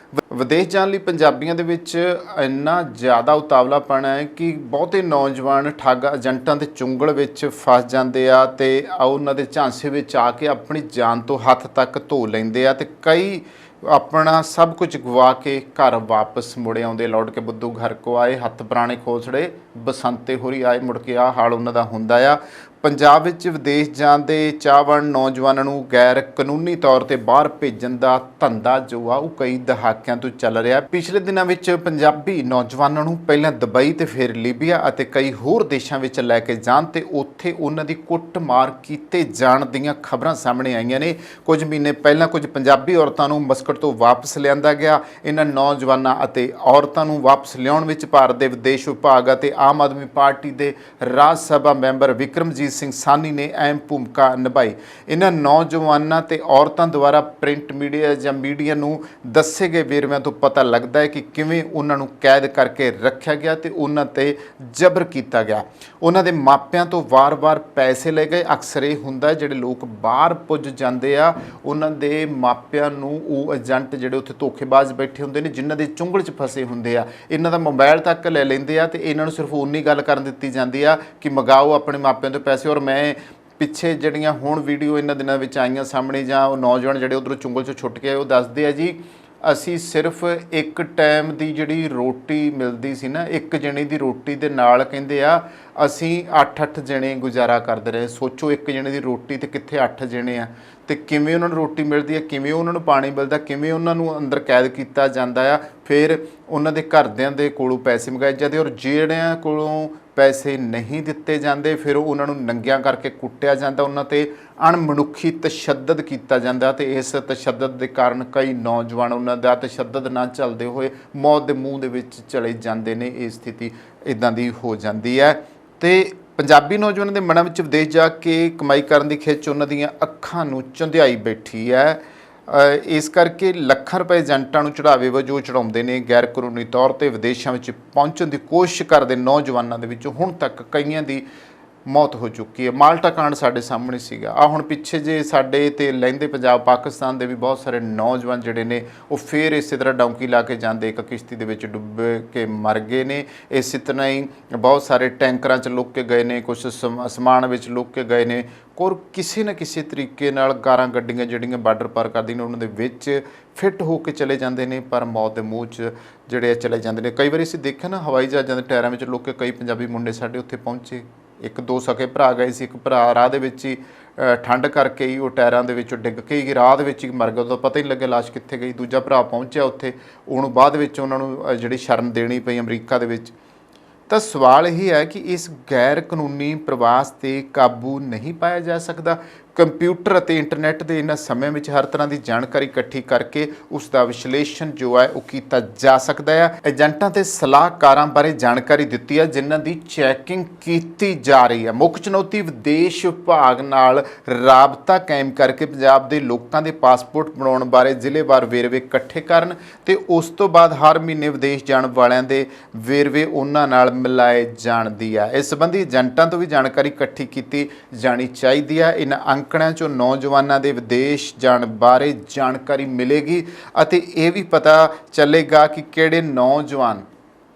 ਵਿਦੇਸ਼ ਜਾਣ ਲਈ ਪੰਜਾਬੀਆਂ ਦੇ ਵਿੱਚ ਇੰਨਾ ਜ਼ਿਆਦਾ ਉਤਾਵਲਾਪਣ ਹੈ ਕਿ ਬਹੁਤੇ ਨੌਜਵਾਨ ਠੱਗ ਏਜੰਟਾਂ ਦੇ ਚੁੰਗਲ ਵਿੱਚ ਫਸ ਜਾਂਦੇ ਆ ਤੇ ਉਹਨਾਂ ਦੇ ਝਾਂਸੇ ਵਿੱਚ ਆ ਕੇ ਆਪਣੀ ਜਾਨ ਤੋਂ ਹੱਥ ਤੱਕ ਧੋ ਲੈਂਦੇ ਆ। ਤੇ ਕਈ ਆਪਣਾ ਸਭ ਕੁਝ ਗਵਾ ਕੇ ਘਰ ਵਾਪਸ ਮੁੜ ਆਉਂਦੇ। ਲੌਟ ਕੇ ਬੁੱਧੂ ਘਰ ਕੋ ਆਏ, ਹੱਥ ਪੁਰਾਣੇ ਖੋਸੜੇ ਬਸੰਤੇ ਹੋਰੀ ਆਏ। ਮੁੜ ਕੇ ਆਹ ਹਾਲ ਉਹਨਾਂ ਦਾ ਹੁੰਦਾ ਆ। ਪੰਜਾਬ ਵਿੱਚ ਵਿਦੇਸ਼ ਜਾਣ ਦੇ ਚਾਹਵਾਨ ਨੌਜਵਾਨਾਂ ਨੂੰ ਗੈਰ ਕਾਨੂੰਨੀ ਤੌਰ 'ਤੇ ਬਾਹਰ ਭੇਜਣ ਦਾ ਧੰਦਾ ਜੋ ਆ ਉਹ ਕਈ ਦਹਾਕਿਆਂ ਤੋਂ ਚੱਲ ਰਿਹਾ। ਪਿਛਲੇ ਦਿਨਾਂ ਵਿੱਚ ਪੰਜਾਬੀ ਨੌਜਵਾਨਾਂ ਨੂੰ ਪਹਿਲਾਂ ਦੁਬਈ ਤੇ ਫਿਰ ਲੀਬੀਆ ਅਤੇ ਕਈ ਹੋਰ ਦੇਸ਼ਾਂ ਵਿੱਚ ਲੈ ਕੇ ਜਾਣ ਤੇ ਉੱਥੇ ਉਹਨਾਂ ਦੀ ਕੁੱਟਮਾਰ ਕੀਤੇ ਜਾਣ ਦੀਆਂ ਖਬਰਾਂ ਸਾਹਮਣੇ ਆਈਆਂ ਨੇ। ਕੁਝ ਮਹੀਨੇ ਪਹਿਲਾਂ ਕੁਝ ਪੰਜਾਬੀ ਔਰਤਾਂ ਨੂੰ ਮਸਕਟ ਤੋਂ ਵਾਪਸ ਲਿਆਂਦਾ ਗਿਆ। ਇਹਨਾਂ ਨੌਜਵਾਨਾਂ ਅਤੇ ਔਰਤਾਂ ਨੂੰ ਵਾਪਸ ਲਿਆਉਣ ਵਿੱਚ ਭਾਰਤ ਦੇ ਵਿਦੇਸ਼ ਵਿਭਾਗ ਅਤੇ ਆਮ ਆਦਮੀ ਪਾਰਟੀ ਦੇ ਰਾਜ ਸਭਾ ਮੈਂਬਰ ਵਿਕਰਮਜੀਤ ਸਿੰਘ ਸਾਨੀ ਨੇ ਅਹਿਮ ਭੂਮਿਕਾ ਨਿਭਾਈ। ਇਹਨਾਂ ਨੌਜਵਾਨਾਂ ਤੇ ਔਰਤਾਂ ਦੁਆਰਾ ਪ੍ਰਿੰਟ ਮੀਡੀਆ ਜਾਂ ਮੀਡੀਆ ਨੂੰ ਦੱਸੇ ਗਏ ਵੇਰਵਿਆਂ ਤੋਂ ਪਤਾ ਲੱਗਦਾ ਹੈ ਕਿ ਕਿਵੇਂ ਉਹਨਾਂ ਨੂੰ ਕੈਦ ਕਰਕੇ ਰੱਖਿਆ ਗਿਆ ਤੇ ਉਹਨਾਂ ਤੇ ਜ਼ਬਰ ਕੀਤਾ ਗਿਆ। ਉਹਨਾਂ ਦੇ ਮਾਪਿਆਂ ਤੋਂ ਵਾਰ-ਵਾਰ ਪੈਸੇ ਲਏ ਗਏ। ਅਕਸਰ ਇਹ ਹੁੰਦਾ ਜਿਹੜੇ ਲੋਕ ਬਾਹਰ ਪੁੱਜ ਜਾਂਦੇ ਆ, ਉਹਨਾਂ ਦੇ ਮਾਪਿਆਂ ਨੂੰ ਉਹ ਏਜੰਟ ਜਿਹੜੇ ਉੱਥੇ ਧੋਖੇਬਾਜ਼ ਬੈਠੇ ਹੁੰਦੇ ਨੇ, ਜਿਨ੍ਹਾਂ ਦੇ ਚੁੰਗਲ 'ਚ ਫਸੇ ਹੁੰਦੇ ਆ, ਇਹਨਾਂ ਦਾ ਮੋਬਾਈਲ ਤੱਕ ਲੈ ਲੈਂਦੇ ਆ ਤੇ ਇਹਨਾਂ ਨੂੰ ਸਿਰਫ ਉਨੀ ਗੱਲ ਕਰਨ ਦਿੱਤੀ ਜਾਂਦੀ ਆ ਕਿ ਮੰਗਾਓ ਆਪਣੇ ਮਾਪਿਆਂ ਤੋਂ ਪੈਸੇ। ਔਰ ਮੈਂ ਪਿੱਛੇ ਜਿਹੜੀਆਂ ਹੁਣ ਵੀਡੀਓ ਇਹਨਾਂ ਦਿਨਾਂ ਵਿੱਚ ਆਈਆਂ ਸਾਹਮਣੇ, ਜਾਂ ਉਹ ਨੌਜਵਾਨ ਜਿਹੜੇ ਉੱਧਰੋਂ ਚੁੰਗਲ 'ਚੋਂ ਛੁੱਟ ਕੇ ਆਏ, ਉਹ ਦੱਸਦੇ ਆ ਜੀ ਅਸੀਂ ਸਿਰਫ ਇੱਕ ਟਾਈਮ ਦੀ ਜਿਹੜੀ ਰੋਟੀ ਮਿਲਦੀ ਸੀ ਨਾ, ਇੱਕ ਜਣੇ ਦੀ ਰੋਟੀ ਦੇ ਨਾਲ ਕਹਿੰਦੇ ਆ ਅਸੀਂ 8-8 ਜਣੇ ਗੁਜ਼ਾਰਾ ਕਰਦੇ ਰਹੇ। ਸੋਚੋ ਇੱਕ ਜਣੇ ਦੀ ਰੋਟੀ ਤੇ ਕਿੱਥੇ 8 ਜਣੇ ਆ, ਤੇ ਕਿਵੇਂ ਉਹਨਾਂ ਨੂੰ ਰੋਟੀ ਮਿਲਦੀ ਹੈ, ਕਿਵੇਂ ਉਹਨਾਂ ਨੂੰ ਪਾਣੀ ਮਿਲਦਾ, ਕਿਵੇਂ ਉਹਨਾਂ ਨੂੰ ਅੰਦਰ ਕੈਦ ਕੀਤਾ ਜਾਂਦਾ ਆ। ਫਿਰ ਉਹਨਾਂ ਦੇ ਘਰਦਿਆਂ ਦੇ ਕੋਲੋਂ ਪੈਸੇ ਮੰਗਾਏ ਜਾਂਦੇ, ਔਰ ਜਿਹੜਿਆਂ ਕੋਲੋਂ ਪੈਸੇ ਨਹੀਂ ਦਿੱਤੇ ਜਾਂਦੇ ਫਿਰ ਉਹਨਾਂ ਨੂੰ ਨੰਗਿਆਂ ਕਰਕੇ ਕੁੱਟਿਆ ਜਾਂਦਾ, ਉਹਨਾਂ 'ਤੇ ਅਣਮਨੁੱਖੀ ਤਸ਼ੱਦਦ ਕੀਤਾ ਜਾਂਦਾ। ਤੇ ਇਸ ਤਸ਼ੱਦਦ ਦੇ ਕਾਰਨ ਕਈ ਨੌਜਵਾਨ ਉਹਨਾਂ ਦਾ ਤਸ਼ੱਦਦ ਨਾ ਝੱਲਦੇ ਹੋਏ ਮੌਤ ਦੇ ਮੂੰਹ ਦੇ ਵਿੱਚ ਚਲੇ ਜਾਂਦੇ ਨੇ। ਇਹ ਸਥਿਤੀ ਇੱਦਾਂ ਦੀ ਹੋ ਜਾਂਦੀ ਹੈ। ਤੇ ਪੰਜਾਬੀ ਨੌਜਵਾਨਾਂ ਦੇ ਮਨਾਂ ਵਿੱਚ ਵਿਦੇਸ਼ ਜਾ ਕੇ ਕਮਾਈ ਕਰਨ ਦੀ ਖਿੱਚ ਉਹਨਾਂ ਦੀਆਂ ਅੱਖਾਂ ਨੂੰ ਚੁੰਧਿਆਈ ਬੈਠੀ ਹੈ। ਇਸ ਕਰਕੇ ਲੱਖਾਂ ਰੁਪਏ ਏਜੰਟਾਂ ਨੂੰ ਚੜਾਵੇ ਵਜੋਂ ਚੜਾਉਂਦੇ ਨੇ। ਗੈਰ ਕਾਨੂੰਨੀ ਤੌਰ 'ਤੇ ਵਿਦੇਸ਼ਾਂ ਵਿੱਚ ਪਹੁੰਚਣ ਦੀ ਕੋਸ਼ਿਸ਼ ਕਰਦੇ ਨੌਜਵਾਨਾਂ ਦੇ ਵਿੱਚੋਂ ਹੁਣ ਤੱਕ ਕਈਆਂ ਦੀ ਮੌਤ ਹੋ ਚੁੱਕੀ ਹੈ। ਮਾਲਟਾ ਕਾਂਡ ਸਾਡੇ ਸਾਹਮਣੇ ਸੀਗਾ। ਆ ਹੁਣ ਪਿੱਛੇ ਜੇ ਸਾਡੇ ਤੇ ਲਹਿੰਦੇ ਪੰਜਾਬ ਪਾਕਿਸਤਾਨ ਦੇ ਵੀ ਬਹੁਤ ਸਾਰੇ ਨੌਜਵਾਨ ਜਿਹੜੇ ਨੇ ਉਹ ਫਿਰ ਇਸੇ ਤਰ੍ਹਾਂ ਡੌਂਕੀ ਲਾ ਕੇ ਜਾਂਦੇ ਇੱਕ ਕਿਸ਼ਤੀ ਦੇ ਵਿੱਚ ਡੁੱਬ ਕੇ ਮਰ ਗਏ ਨੇ। ਇਸੇ ਤਰ੍ਹਾਂ ਹੀ ਬਹੁਤ ਸਾਰੇ ਟੈਂਕਰਾਂ 'ਚ ਲੁੱਕ ਕੇ ਗਏ ਨੇ, ਕੁਛ ਸਮਾਨ ਵਿੱਚ ਲੁੱਕ ਕੇ ਗਏ ਨੇ। ਔਰ ਕਿਸੇ ਨਾ ਕਿਸੇ ਤਰੀਕੇ ਨਾਲ ਕਾਰਾਂ ਗੱਡੀਆਂ ਜਿਹੜੀਆਂ ਬਾਰਡਰ ਪਾਰ ਕਰਦੀਆਂ ਨੇ ਉਹਨਾਂ ਦੇ ਵਿੱਚ ਫਿੱਟ ਹੋ ਕੇ ਚਲੇ ਜਾਂਦੇ ਨੇ, ਪਰ ਮੌਤ ਦੇ ਮੂੰਹ 'ਚ ਜਿਹੜੇ ਚਲੇ ਜਾਂਦੇ ਨੇ। ਕਈ ਵਾਰੀ ਅਸੀਂ ਦੇਖਿਆ ਨਾ ਹਵਾਈ ਜਹਾਜ਼ਾਂ ਦੇ ਟਾਇਰਾਂ ਵਿੱਚ ਲੁੱਕ ਕੇ ਕਈ ਪੰਜਾਬੀ ਮੁੰਡੇ ਸਾਡੇ ਉੱਥੇ ਪਹੁੰਚੇ। ਇੱਕ ਦੋ ਸਕੇ ਭਰਾ ਗਏ ਸੀ, ਇੱਕ ਭਰਾ ਰਾਹ ਦੇ ਵਿੱਚ ਹੀ ਠੰਡ ਕਰਕੇ ਹੀ ਉਹ ਟਾਇਰਾਂ ਦੇ ਵਿੱਚੋਂ ਡਿੱਗ ਕੇ ਹੀ ਰਾਹ ਦੇ ਵਿੱਚ ਹੀ ਮਰ ਗਿਆ। ਉਦੋਂ ਪਤਾ ਹੀ ਨਹੀਂ ਲੱਗਿਆ ਲਾਸ਼ ਕਿੱਥੇ ਗਈ। ਦੂਜਾ ਭਰਾ ਪਹੁੰਚਿਆ ਉੱਥੇ, ਉਹਨੂੰ ਬਾਅਦ ਵਿੱਚ ਉਹਨਾਂ ਨੂੰ ਜਿਹੜੀ ਸ਼ਰਨ ਦੇਣੀ ਪਈ ਅਮਰੀਕਾ ਦੇ ਵਿੱਚ। ਤਾਂ ਸਵਾਲ ਇਹ ਹੈ ਕਿ ਇਸ ਗੈਰ ਕਾਨੂੰਨੀ ਪ੍ਰਵਾਸ 'ਤੇ ਕਾਬੂ ਨਹੀਂ ਪਾਇਆ ਜਾ ਸਕਦਾ। ਕੰਪਿਊਟਰ ਅਤੇ ਇੰਟਰਨੈੱਟ ਦੇ ਇਹਨਾਂ ਸਮਿਆਂ ਵਿੱਚ ਹਰ ਤਰ੍ਹਾਂ ਦੀ ਜਾਣਕਾਰੀ ਇਕੱਠੀ ਕਰਕੇ ਉਸ ਦਾ ਵਿਸ਼ਲੇਸ਼ਣ ਜੋ ਹੈ ਉਹ ਕੀਤਾ ਜਾ ਸਕਦਾ ਹੈ। ਏਜੰਟਾਂ ਤੇ ਸਲਾਹਕਾਰਾਂ ਬਾਰੇ ਜਾਣਕਾਰੀ ਦਿੱਤੀ ਹੈ ਜਿਨ੍ਹਾਂ ਦੀ ਚੈਕਿੰਗ ਕੀਤੀ ਜਾ ਰਹੀ ਹੈ। ਮੁੱਖ ਚੁਣੌਤੀ ਵਿਦੇਸ਼ ਵਿਭਾਗ ਨਾਲ ਰਾਬਤਾ ਕਾਇਮ ਕਰਕੇ ਪੰਜਾਬ ਦੇ ਲੋਕਾਂ ਦੇ ਪਾਸਪੋਰਟ ਬਣਾਉਣ ਬਾਰੇ ਜ਼ਿਲ੍ਹੇਵਾਰ ਵੇਰਵੇ ਇਕੱਠੇ ਕਰਨ ਤੇ ਉਸ ਤੋਂ ਬਾਅਦ ਹਰ ਮਹੀਨੇ ਵਿਦੇਸ਼ ਜਾਣ ਵਾਲਿਆਂ ਦੇ ਵੇਰਵੇ ਉਹਨਾਂ ਨਾਲ ਮਿਲਾਏ ਜਾਣ ਦੀ ਹੈ। ਇਸ ਸੰਬੰਧੀ ਏਜੰਟਾਂ ਤੋਂ ਵੀ ਜਾਣਕਾਰੀ ਇਕੱਠੀ ਕੀਤੀ ਜਾਣੀ ਚਾਹੀਦੀ ਹੈ। ਇਹਨਾਂ ਅੰਕੜਿਆਂ 'ਚੋਂ ਨੌਜਵਾਨਾਂ ਦੇ ਵਿਦੇਸ਼ ਜਾਣ ਬਾਰੇ ਜਾਣਕਾਰੀ ਮਿਲੇਗੀ ਅਤੇ ਇਹ ਵੀ ਪਤਾ ਚੱਲੇਗਾ ਕਿ ਕਿਹੜੇ ਨੌਜਵਾਨ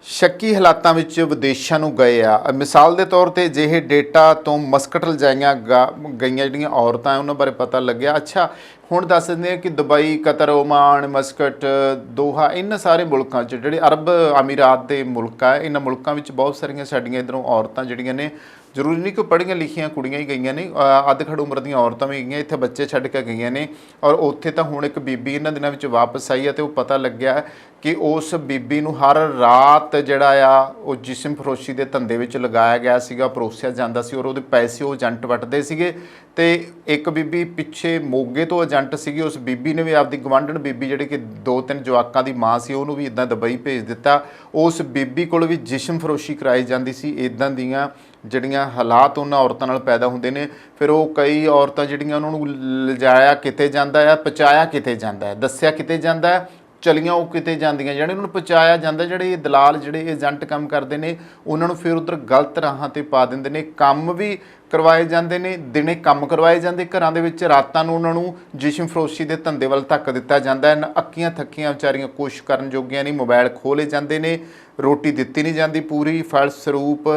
ਸ਼ੱਕੀ ਹਾਲਾਤਾਂ ਵਿੱਚ ਵਿਦੇਸ਼ਾਂ ਨੂੰ ਗਏ ਆ। ਮਿਸਾਲ ਦੇ ਤੌਰ ਤੇ ਅਜਿਹੇ ਡੇਟਾ ਤੋਂ ਮਸਕਟ ਲਜਾਈਆਂ ਗਈਆਂ ਜਿਹੜੀਆਂ ਔਰਤਾਂ ਉਹਨਾਂ ਬਾਰੇ ਪਤਾ ਲੱਗਿਆ। ਅੱਛਾ, ਹੁਣ ਦੱਸ ਦਿੰਦੇ ਆ ਕਿ ਦੁਬਈ, ਕਤਰ, ਓਮਾਨ, ਮਸਕਟ, ਦੋਹਾ, ਇਹਨਾਂ ਸਾਰੇ ਮੁਲਕਾਂ 'ਚ ਜਿਹੜੇ ਅਰਬ ਅਮੀਰਾਤ ਦੇ ਮੁਲਕ ਆ, ਇਹਨਾਂ ਮੁਲਕਾਂ ਵਿੱਚ ਬਹੁਤ ਸਾਰੀਆਂ ਸਾਡੀਆਂ ਇੱਧਰੋਂ ਔਰਤਾਂ ਜਿਹੜੀਆਂ ਨੇ, ਜ਼ਰੂਰੀ ਨਹੀਂ ਕਿ ਪੜ੍ਹੀਆਂ ਲਿਖੀਆਂ ਕੁੜੀਆਂ ਹੀ ਗਈਆਂ ਨੇ, ਅੱਧ ਖੜ ਉਮਰ ਦੀਆਂ ਔਰਤਾਂ ਵੀ ਗਈਆਂ, ਇੱਥੇ ਬੱਚੇ ਛੱਡ ਕੇ ਗਈਆਂ ਨੇ। ਔਰ ਉੱਥੇ ਤਾਂ ਹੁਣ ਇੱਕ ਬੀਬੀ ਇਹਨਾਂ ਦਿਨਾਂ ਵਿੱਚ ਵਾਪਸ ਆਈ ਹੈ ਅਤੇ ਉਹ ਪਤਾ ਲੱਗਿਆ ਕਿ ਉਸ ਬੀਬੀ ਨੂੰ ਹਰ ਰਾਤ ਜਿਹੜਾ ਆ ਉਹ ਜਿਸਮ ਫਰੋਸ਼ੀ ਦੇ ਧੰਦੇ ਵਿੱਚ ਲਗਾਇਆ ਗਿਆ ਸੀਗਾ, ਪਰੋਸਿਆ ਜਾਂਦਾ ਸੀ ਔਰ ਉਹਦੇ ਪੈਸੇ ਉਹ ਏਜੰਟ ਵੱਟਦੇ ਸੀਗੇ। ਅਤੇ ਇੱਕ ਬੀਬੀ ਪਿੱਛੇ ਮੋਗੇ ਤੋਂ ਏਜੰਟ ਸੀਗੀ, ਉਸ ਬੀਬੀ ਨੇ ਵੀ ਆਪਦੀ ਗਵਾਂਢਣ ਬੀਬੀ ਜਿਹੜੀ ਕਿ 2-3 ਜਵਾਕਾਂ ਦੀ ਮਾਂ ਸੀ, ਉਹਨੂੰ ਵੀ ਇੱਦਾਂ ਦੁਬਈ ਭੇਜ ਦਿੱਤਾ। ਉਸ ਬੀਬੀ ਕੋਲ ਵੀ ਜਿਸਮ ਫਰੋਸ਼ੀ ਕਰਾਈ ਜਾਂਦੀ ਸੀ। ਇੱਦਾਂ ਦੀਆਂ ਜਿਹੜੀਆਂ ਹਾਲਾਤ ਉਹਨਾਂ ਔਰਤਾਂ ਨਾਲ ਪੈਦਾ ਹੁੰਦੇ ਨੇ। ਫਿਰ ਉਹ ਕਈ ਔਰਤਾਂ ਜਿਹੜੀਆਂ ਉਹਨਾਂ ਨੂੰ ਲਿਜਾਇਆ ਕਿਤੇ ਜਾਂਦਾ ਆ, ਪਹੁੰਚਾਇਆ ਕਿਤੇ ਜਾਂਦਾ ਹੈ, ਦੱਸਿਆ ਕਿਤੇ ਜਾਂਦਾ ਹੈ, ਚਲੀਆਂ ਉਹ ਕਿਤੇ ਜਾਂਦੀਆਂ, ਜਿਹੜੇ ਉਹਨਾਂ ਨੂੰ ਪਹੁੰਚਾਇਆ ਜਾਂਦਾ, ਜਿਹੜੇ ਇਹ ਦਲਾਲ ਜਿਹੜੇ ਏਜੰਟ ਕੰਮ ਕਰਦੇ ਨੇ ਉਹਨਾਂ ਨੂੰ ਫਿਰ ਉੱਧਰ ਗਲਤ ਰਾਹਾਂ 'ਤੇ ਪਾ ਦਿੰਦੇ ਨੇ। ਕੰਮ ਵੀ ਕਰਵਾਏ ਜਾਂਦੇ ਨੇ, ਦਿਨੇ ਕੰਮ ਕਰਵਾਏ ਜਾਂਦੇ ਘਰਾਂ ਦੇ ਵਿੱਚ, ਰਾਤਾਂ ਨੂੰ ਉਹਨਾਂ ਨੂੰ ਜਿਸਮ ਫਰੋਸ਼ੀ ਦੇ ਧੰਦੇ ਵੱਲ ਧੱਕ ਦਿੱਤਾ ਜਾਂਦਾ ਹੈ। ਅੱਕੀਆਂ ਥੱਕੀਆਂ ਵਿਚਾਰੀਆਂ ਕੁਛ ਕਰਨ ਜੋਗੀਆਂ ਨਹੀਂ, ਮੋਬਾਈਲ ਖੋਲ੍ਹੇ ਜਾਂਦੇ ਨੇ, ਰੋਟੀ ਦਿੱਤੀ ਨਹੀਂ ਜਾਂਦੀ ਪੂਰੀ। ਫਲਸਰੂਪ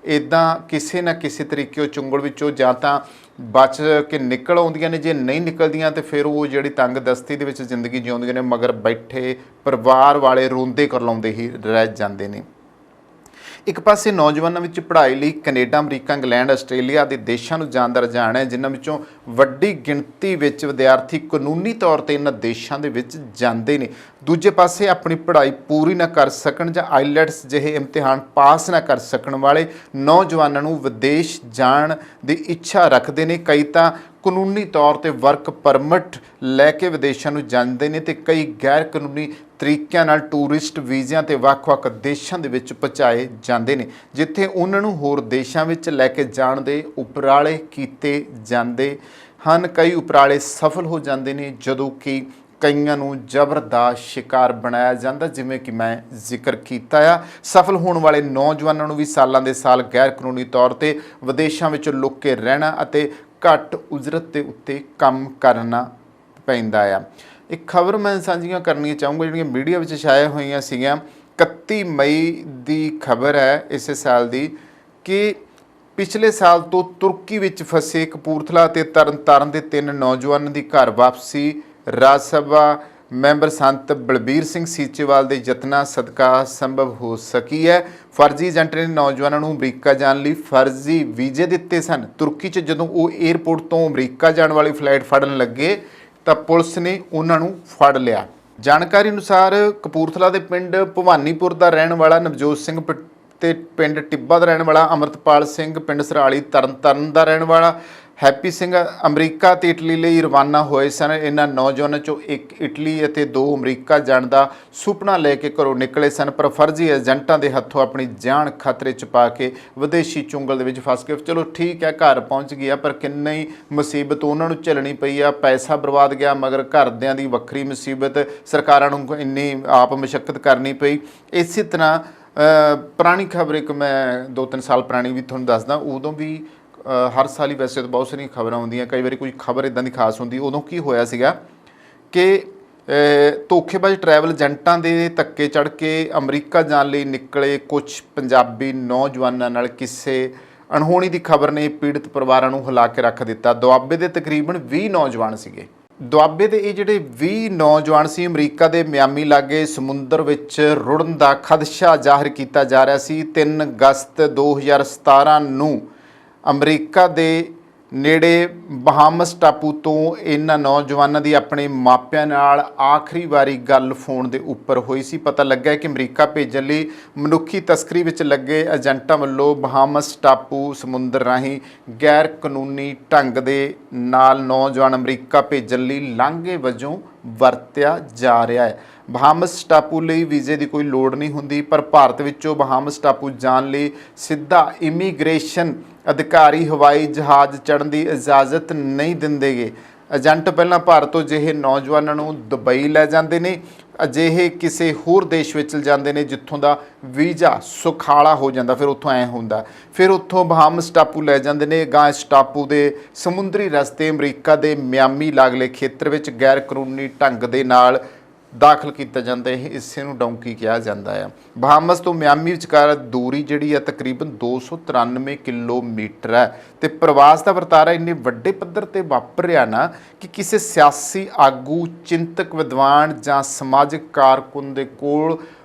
ਇੱਦਾਂ ਕਿਸੇ ਨਾ ਕਿਸੇ ਤਰੀਕੇ ਉਹ ਚੁੰਗਲ ਵਿੱਚੋਂ ਜਾਂ ਤਾਂ ਬਚ ਕੇ ਨਿਕਲ ਆਉਂਦੀਆਂ ਨੇ, ਜੇ ਨਹੀਂ ਨਿਕਲਦੀਆਂ ਤਾਂ ਫਿਰ ਉਹ ਜਿਹੜੀ ਤੰਗ ਦਸਤੀ ਦੇ ਵਿੱਚ ਜ਼ਿੰਦਗੀ ਜਿਉਂਦੀਆਂ ਨੇ, ਮਗਰ ਬੈਠੇ ਪਰਿਵਾਰ ਵਾਲੇ ਰੋਂਦੇ ਕਰਲਾਉਂਦੇ ਹੀ ਰਹਿ ਜਾਂਦੇ ਨੇ। ਇੱਕ ਪਾਸੇ ਨੌਜਵਾਨਾਂ ਵਿੱਚ ਪੜ੍ਹਾਈ ਲਈ ਕੈਨੇਡਾ, ਅਮਰੀਕਾ, ਇੰਗਲੈਂਡ, ਆਸਟ੍ਰੇਲੀਆ ਦੇ ਦੇਸ਼ਾਂ ਨੂੰ ਜਾਣ ਦਾ ਰੁਝਾਨ ਹੈ, ਜਿਨ੍ਹਾਂ ਵਿੱਚੋਂ ਵੱਡੀ ਗਿਣਤੀ ਵਿੱਚ ਵਿਦਿਆਰਥੀ ਕਾਨੂੰਨੀ ਤੌਰ 'ਤੇ ਇਹਨਾਂ ਦੇਸ਼ਾਂ ਦੇ ਵਿੱਚ ਜਾਂਦੇ ਨੇ। ਦੂਜੇ ਪਾਸੇ ਆਪਣੀ ਪੜ੍ਹਾਈ ਪੂਰੀ ਨਾ ਕਰ ਸਕਣ ਜਾਂ ਆਈਲੈਟਸ ਜਿਹੇ ਇਮਤਿਹਾਨ ਪਾਸ ਨਾ ਕਰ ਸਕਣ ਵਾਲੇ ਨੌਜਵਾਨਾਂ ਨੂੰ ਵਿਦੇਸ਼ ਜਾਣ ਦੀ ਇੱਛਾ ਰੱਖਦੇ ਨੇ। ਕਈ ਤਾਂ ਕਾਨੂੰਨੀ ਤੌਰ 'ਤੇ ਵਰਕ ਪਰਮਿਟ ਲੈ ਕੇ ਵਿਦੇਸ਼ਾਂ ਨੂੰ ਜਾਂਦੇ ਨੇ ਅਤੇ ਕਈ ਗੈਰ ਕਾਨੂੰਨੀ ਤਰੀਕਿਆਂ ਨਾਲ ਟੂਰਿਸਟ ਵੀਜ਼ਿਆਂ 'ਤੇ ਵੱਖ-ਵੱਖ ਦੇਸ਼ਾਂ ਦੇ ਵਿੱਚ ਪਹੁੰਚਾਏ ਜਾਂਦੇ ਨੇ, ਜਿੱਥੇ ਉਹਨਾਂ ਨੂੰ ਹੋਰ ਦੇਸ਼ਾਂ ਵਿੱਚ ਲੈ ਕੇ ਜਾਣ ਦੇ ਉਪਰਾਲੇ ਕੀਤੇ ਜਾਂਦੇ ਹਨ। ਕਈ ਉਪਰਾਲੇ ਸਫਲ ਹੋ ਜਾਂਦੇ ਨੇ, ਜਦੋਂ ਕਿ ਕਈਆਂ ਨੂੰ ਜ਼ਬਰ ਦਾ ਸ਼ਿਕਾਰ ਬਣਾਇਆ ਜਾਂਦਾ, ਜਿਵੇਂ ਕਿ ਮੈਂ ਜ਼ਿਕਰ ਕੀਤਾ ਆ। ਸਫਲ ਹੋਣ ਵਾਲੇ ਨੌਜਵਾਨਾਂ ਨੂੰ ਵੀ ਸਾਲਾਂ ਦੇ ਸਾਲ ਗੈਰ ਕਾਨੂੰਨੀ ਤੌਰ 'ਤੇ ਵਿਦੇਸ਼ਾਂ ਵਿੱਚ ਲੁਕ ਕੇ ਰਹਿਣਾ ਅਤੇ ਘੱਟ ਉਜਰਤ ਦੇ ਉੱਤੇ ਕੰਮ ਕਰਨਾ ਪੈਂਦਾ ਆ। ਇੱਕ ਖਬਰ ਮੈਂ ਸਾਂਝੀਆਂ ਕਰਨੀਆਂ ਚਾਹੂੰਗਾ, ਜਿਹੜੀਆਂ ਮੀਡੀਆ ਵਿੱਚ ਛਾਇਆ ਹੋਈਆਂ ਸੀਗੀਆਂ। 31 ਮਈ ਦੀ ਖਬਰ ਹੈ ਇਸੇ ਸਾਲ ਦੀ ਕਿ ਪਿਛਲੇ ਸਾਲ ਤੋਂ ਤੁਰਕੀ ਵਿੱਚ ਫਸੇ ਕਪੂਰਥਲਾ ਅਤੇ ਤਰਨਤਾਰਨ ਦੇ 3 ਨੌਜਵਾਨਾਂ ਦੀ ਘਰ ਵਾਪਸੀ ਰਾਜ ਸਭਾ ਮੈਂਬਰ ਸੰਤ ਬਲਬੀਰ ਸਿੰਘ ਸੀਚੇਵਾਲ ਦੇ ਯਤਨਾਂ ਸਦਕਾ ਸੰਭਵ ਹੋ ਸਕੀ ਹੈ। ਫਰਜ਼ੀ ਏਜੰਟ ਨੇ ਨੌਜਵਾਨਾਂ ਨੂੰ ਅਮਰੀਕਾ ਜਾਣ ਲਈ ਫਰਜ਼ੀ ਵੀਜ਼ੇ ਦਿੱਤੇ ਸਨ। ਤੁਰਕੀ 'ਚ ਜਦੋਂ ਉਹ ਏਅਰਪੋਰਟ ਤੋਂ ਅਮਰੀਕਾ ਜਾਣ ਵਾਲੀ ਫਲਾਈਟ ਫੜਨ ਲੱਗੇ ਤਾਂ ਪੁਲਿਸ ਨੇ ਉਹਨਾਂ ਨੂੰ ਫੜ ਲਿਆ। ਜਾਣਕਾਰੀ ਅਨੁਸਾਰ ਕਪੂਰਥਲਾ ਦੇ ਪਿੰਡ ਭਵਾਨੀਪੁਰ ਦਾ ਰਹਿਣ ਵਾਲਾ ਨਵਜੋਤ ਸਿੰਘ ਤੇ ਪਿੰਡ ਟਿੱਬਾ ਦਾ ਰਹਿਣ ਵਾਲਾ ਅਮਰਤਪਾਲ ਸਿੰਘ, ਪਿੰਡ ਸਰਾਲੀ ਤਰਨਤਾਰਨ ਦਾ ਰਹਿਣ ਵਾਲਾ ਹੈਪੀ ਸਿੰਘ ਅਮਰੀਕਾ ਅਤੇ ਇਟਲੀ ਲਈ ਰਵਾਨਾ ਹੋਏ ਸਨ। ਇਹਨਾਂ ਨੌਜਵਾਨਾਂ 'ਚੋਂ ਇੱਕ ਇਟਲੀ ਅਤੇ 2 ਅਮਰੀਕਾ ਜਾਣ ਦਾ ਸੁਪਨਾ ਲੈ ਕੇ ਘਰੋਂ ਨਿਕਲੇ ਸਨ, ਪਰ ਫਰਜ਼ੀ ਏਜੰਟਾਂ ਦੇ ਹੱਥੋਂ ਆਪਣੀ ਜਾਨ ਖਤਰੇ 'ਚ ਪਾ ਕੇ ਵਿਦੇਸ਼ੀ ਚੁੰਗਲ ਦੇ ਵਿੱਚ ਫਸ ਗਏ। ਚਲੋ ਠੀਕ ਹੈ, ਘਰ ਪਹੁੰਚ ਗਿਆ, ਪਰ ਕਿੰਨੀ ਮੁਸੀਬਤ ਉਹਨਾਂ ਨੂੰ ਝੱਲਣੀ ਪਈ ਆ। ਪੈਸਾ ਬਰਬਾਦ ਗਿਆ, ਮਗਰ ਘਰਦਿਆਂ ਦੀ ਵੱਖਰੀ ਮੁਸੀਬਤ, ਸਰਕਾਰਾਂ ਨੂੰ ਇੰਨੀ ਆਪ ਮੁਸ਼ੱਕਤ ਕਰਨੀ ਪਈ। ਇਸੇ ਤਰ੍ਹਾਂ ਪੁਰਾਣੀ ਖਬਰ ਇੱਕ ਮੈਂ 2-3 ਸਾਲ ਪੁਰਾਣੀ ਵੀ ਤੁਹਾਨੂੰ ਦੱਸਦਾ। ਉਦੋਂ ਵੀ ਹਰ ਸਾਲ ਹੀ ਵੈਸੇ ਤਾਂ ਬਹੁਤ ਸਾਰੀਆਂ ਖਬਰਾਂ ਆਉਂਦੀਆਂ, ਕਈ ਵਾਰੀ ਕੋਈ ਖਬਰ ਇੱਦਾਂ ਦੀ ਖਾਸ ਹੁੰਦੀ। ਉਦੋਂ ਕੀ ਹੋਇਆ ਸੀਗਾ ਕਿ ਧੋਖੇਬਾਜ਼ ਟਰੈਵਲ ਏਜੰਟਾਂ ਦੇ ਧੱਕੇ ਚੜ੍ਹ ਕੇ ਅਮਰੀਕਾ ਜਾਣ ਲਈ ਨਿਕਲੇ ਕੁਝ ਪੰਜਾਬੀ ਨੌਜਵਾਨਾਂ ਨਾਲ ਕਿਸੇ ਅਣਹੋਣੀ ਦੀ ਖਬਰ ਨੇ ਪੀੜਤ ਪਰਿਵਾਰਾਂ ਨੂੰ ਹਿਲਾ ਕੇ ਰੱਖ ਦਿੱਤਾ। ਦੁਆਬੇ ਦੇ ਤਕਰੀਬਨ 20 ਨੌਜਵਾਨ ਸੀਗੇ। ਦੁਆਬੇ ਦੇ ਇਹ ਜਿਹੜੇ 20 ਨੌਜਵਾਨ ਸੀ, ਅਮਰੀਕਾ ਦੇ ਮਿਆਮੀ ਲਾਗੇ ਸਮੁੰਦਰ ਵਿੱਚ ਰੁੜਨ ਦਾ ਖਦਸ਼ਾ ਜ਼ਾਹਿਰ ਕੀਤਾ ਜਾ ਰਿਹਾ ਸੀ। 3 ਅਗਸਤ 2017 ਨੂੰ ਅਮਰੀਕਾ ਦੇ ਨੇੜੇ ਬਹਾਮਸ ਟਾਪੂ ਤੋਂ ਇਹਨਾਂ ਨੌਜਵਾਨਾਂ ਦੀ ਆਪਣੇ ਮਾਪਿਆਂ ਨਾਲ ਆਖਰੀ ਵਾਰੀ ਗੱਲ ਫੋਨ ਦੇ ਉੱਪਰ ਹੋਈ ਸੀ। ਪਤਾ ਲੱਗਾ ਕਿ ਅਮਰੀਕਾ ਭੇਜਣ ਲਈ ਮਨੁੱਖੀ ਤਸਕਰੀ ਵਿੱਚ ਲੱਗੇ ਏਜੰਟਾਂ ਵੱਲੋਂ ਬਹਾਮਸ ਟਾਪੂ ਸਮੁੰਦਰ ਰਾਹੀਂ ਗੈਰ ਕਾਨੂੰਨੀ ਢੰਗ ਦੇ ਨਾਲ ਨੌਜਵਾਨ ਅਮਰੀਕਾ ਭੇਜਣ ਲਈ ਲਾਂਘੇ ਵਜੋਂ ਵਰਤਿਆ ਜਾ ਰਿਹਾ ਹੈ। ਬਹਾਮਸ ਟਾਪੂ ਲਈ ਵੀਜ਼ੇ ਦੀ ਕੋਈ ਲੋੜ ਨਹੀਂ ਹੁੰਦੀ, ਪਰ ਭਾਰਤ ਵਿੱਚੋਂ ਬਹਾਮਸ ਟਾਪੂ ਜਾਣ ਲਈ ਸਿੱਧਾ ਇਮੀਗ੍ਰੇਸ਼ਨ ਅਧਿਕਾਰੀ ਹਵਾਈ ਜਹਾਜ਼ ਚੜ੍ਹਨ ਦੀ ਇਜਾਜ਼ਤ ਨਹੀਂ ਦਿੰਦੇਗੇ। ਏਜੰਟ ਪਹਿਲਾਂ ਭਾਰਤ ਤੋਂ ਅਜਿਹੇ ਨੌਜਵਾਨਾਂ ਨੂੰ ਦੁਬਈ ਲੈ ਜਾਂਦੇ ਨੇ, ਅਜਿਹੇ ਕਿਸੇ ਹੋਰ ਦੇਸ਼ ਵਿੱਚ ਚਲ ਜਾਂਦੇ ਨੇ ਜਿੱਥੋਂ ਦਾ ਵੀਜ਼ਾ ਸੁਖਾਲਾ ਹੋ ਜਾਂਦਾ। ਫਿਰ ਉੱਥੋਂ ਐਂ ਹੁੰਦਾ, ਫਿਰ ਉੱਥੋਂ ਬਹਾਮਸ ਟਾਪੂ ਲੈ ਜਾਂਦੇ ਨੇ। ਗਾਂ ਇਸ ਟਾਪੂ ਦੇ ਸਮੁੰਦਰੀ ਰਸਤੇ ਅਮਰੀਕਾ ਦੇ ਮਿਆਮੀ ਲਾਗਲੇ ਖੇਤਰ ਵਿੱਚ ਗੈਰ ਕਾਨੂੰਨੀ ਢੰਗ ਦੇ ਨਾਲ ਦਾਖਲ ਕੀਤਾ ਜਾਂਦਾ। ਇਹ ਇਸੇ ਨੂੰ ਡੌਂਕੀ ਕਿਹਾ ਜਾਂਦਾ ਹੈ। ਬਹਾਮਸ ਤੋਂ ਮਿਆਮੀ ਵਿਚਕਾਰ ਦੂਰੀ ਜਿਹੜੀ ਹੈ ਤਕਰੀਬਨ 293 ਕਿਲੋਮੀਟਰ ਹੈ ਤੇ ਪ੍ਰਵਾਸ ਦਾ ਵਰਤਾਰਾ ਇੰਨੇ ਵੱਡੇ ਪੱਧਰ ਤੇ ਵਾਪਰ ਰਿਹਾ ਨਾ ਕਿ ਕਿਸੇ ਸਿਆਸੀ ਆਗੂ, ਚਿੰਤਕ, ਵਿਦਵਾਨ ਜਾਂ ਸਮਾਜਿਕ ਕਾਰਕੁਨ ਦੇ ਕੋਲ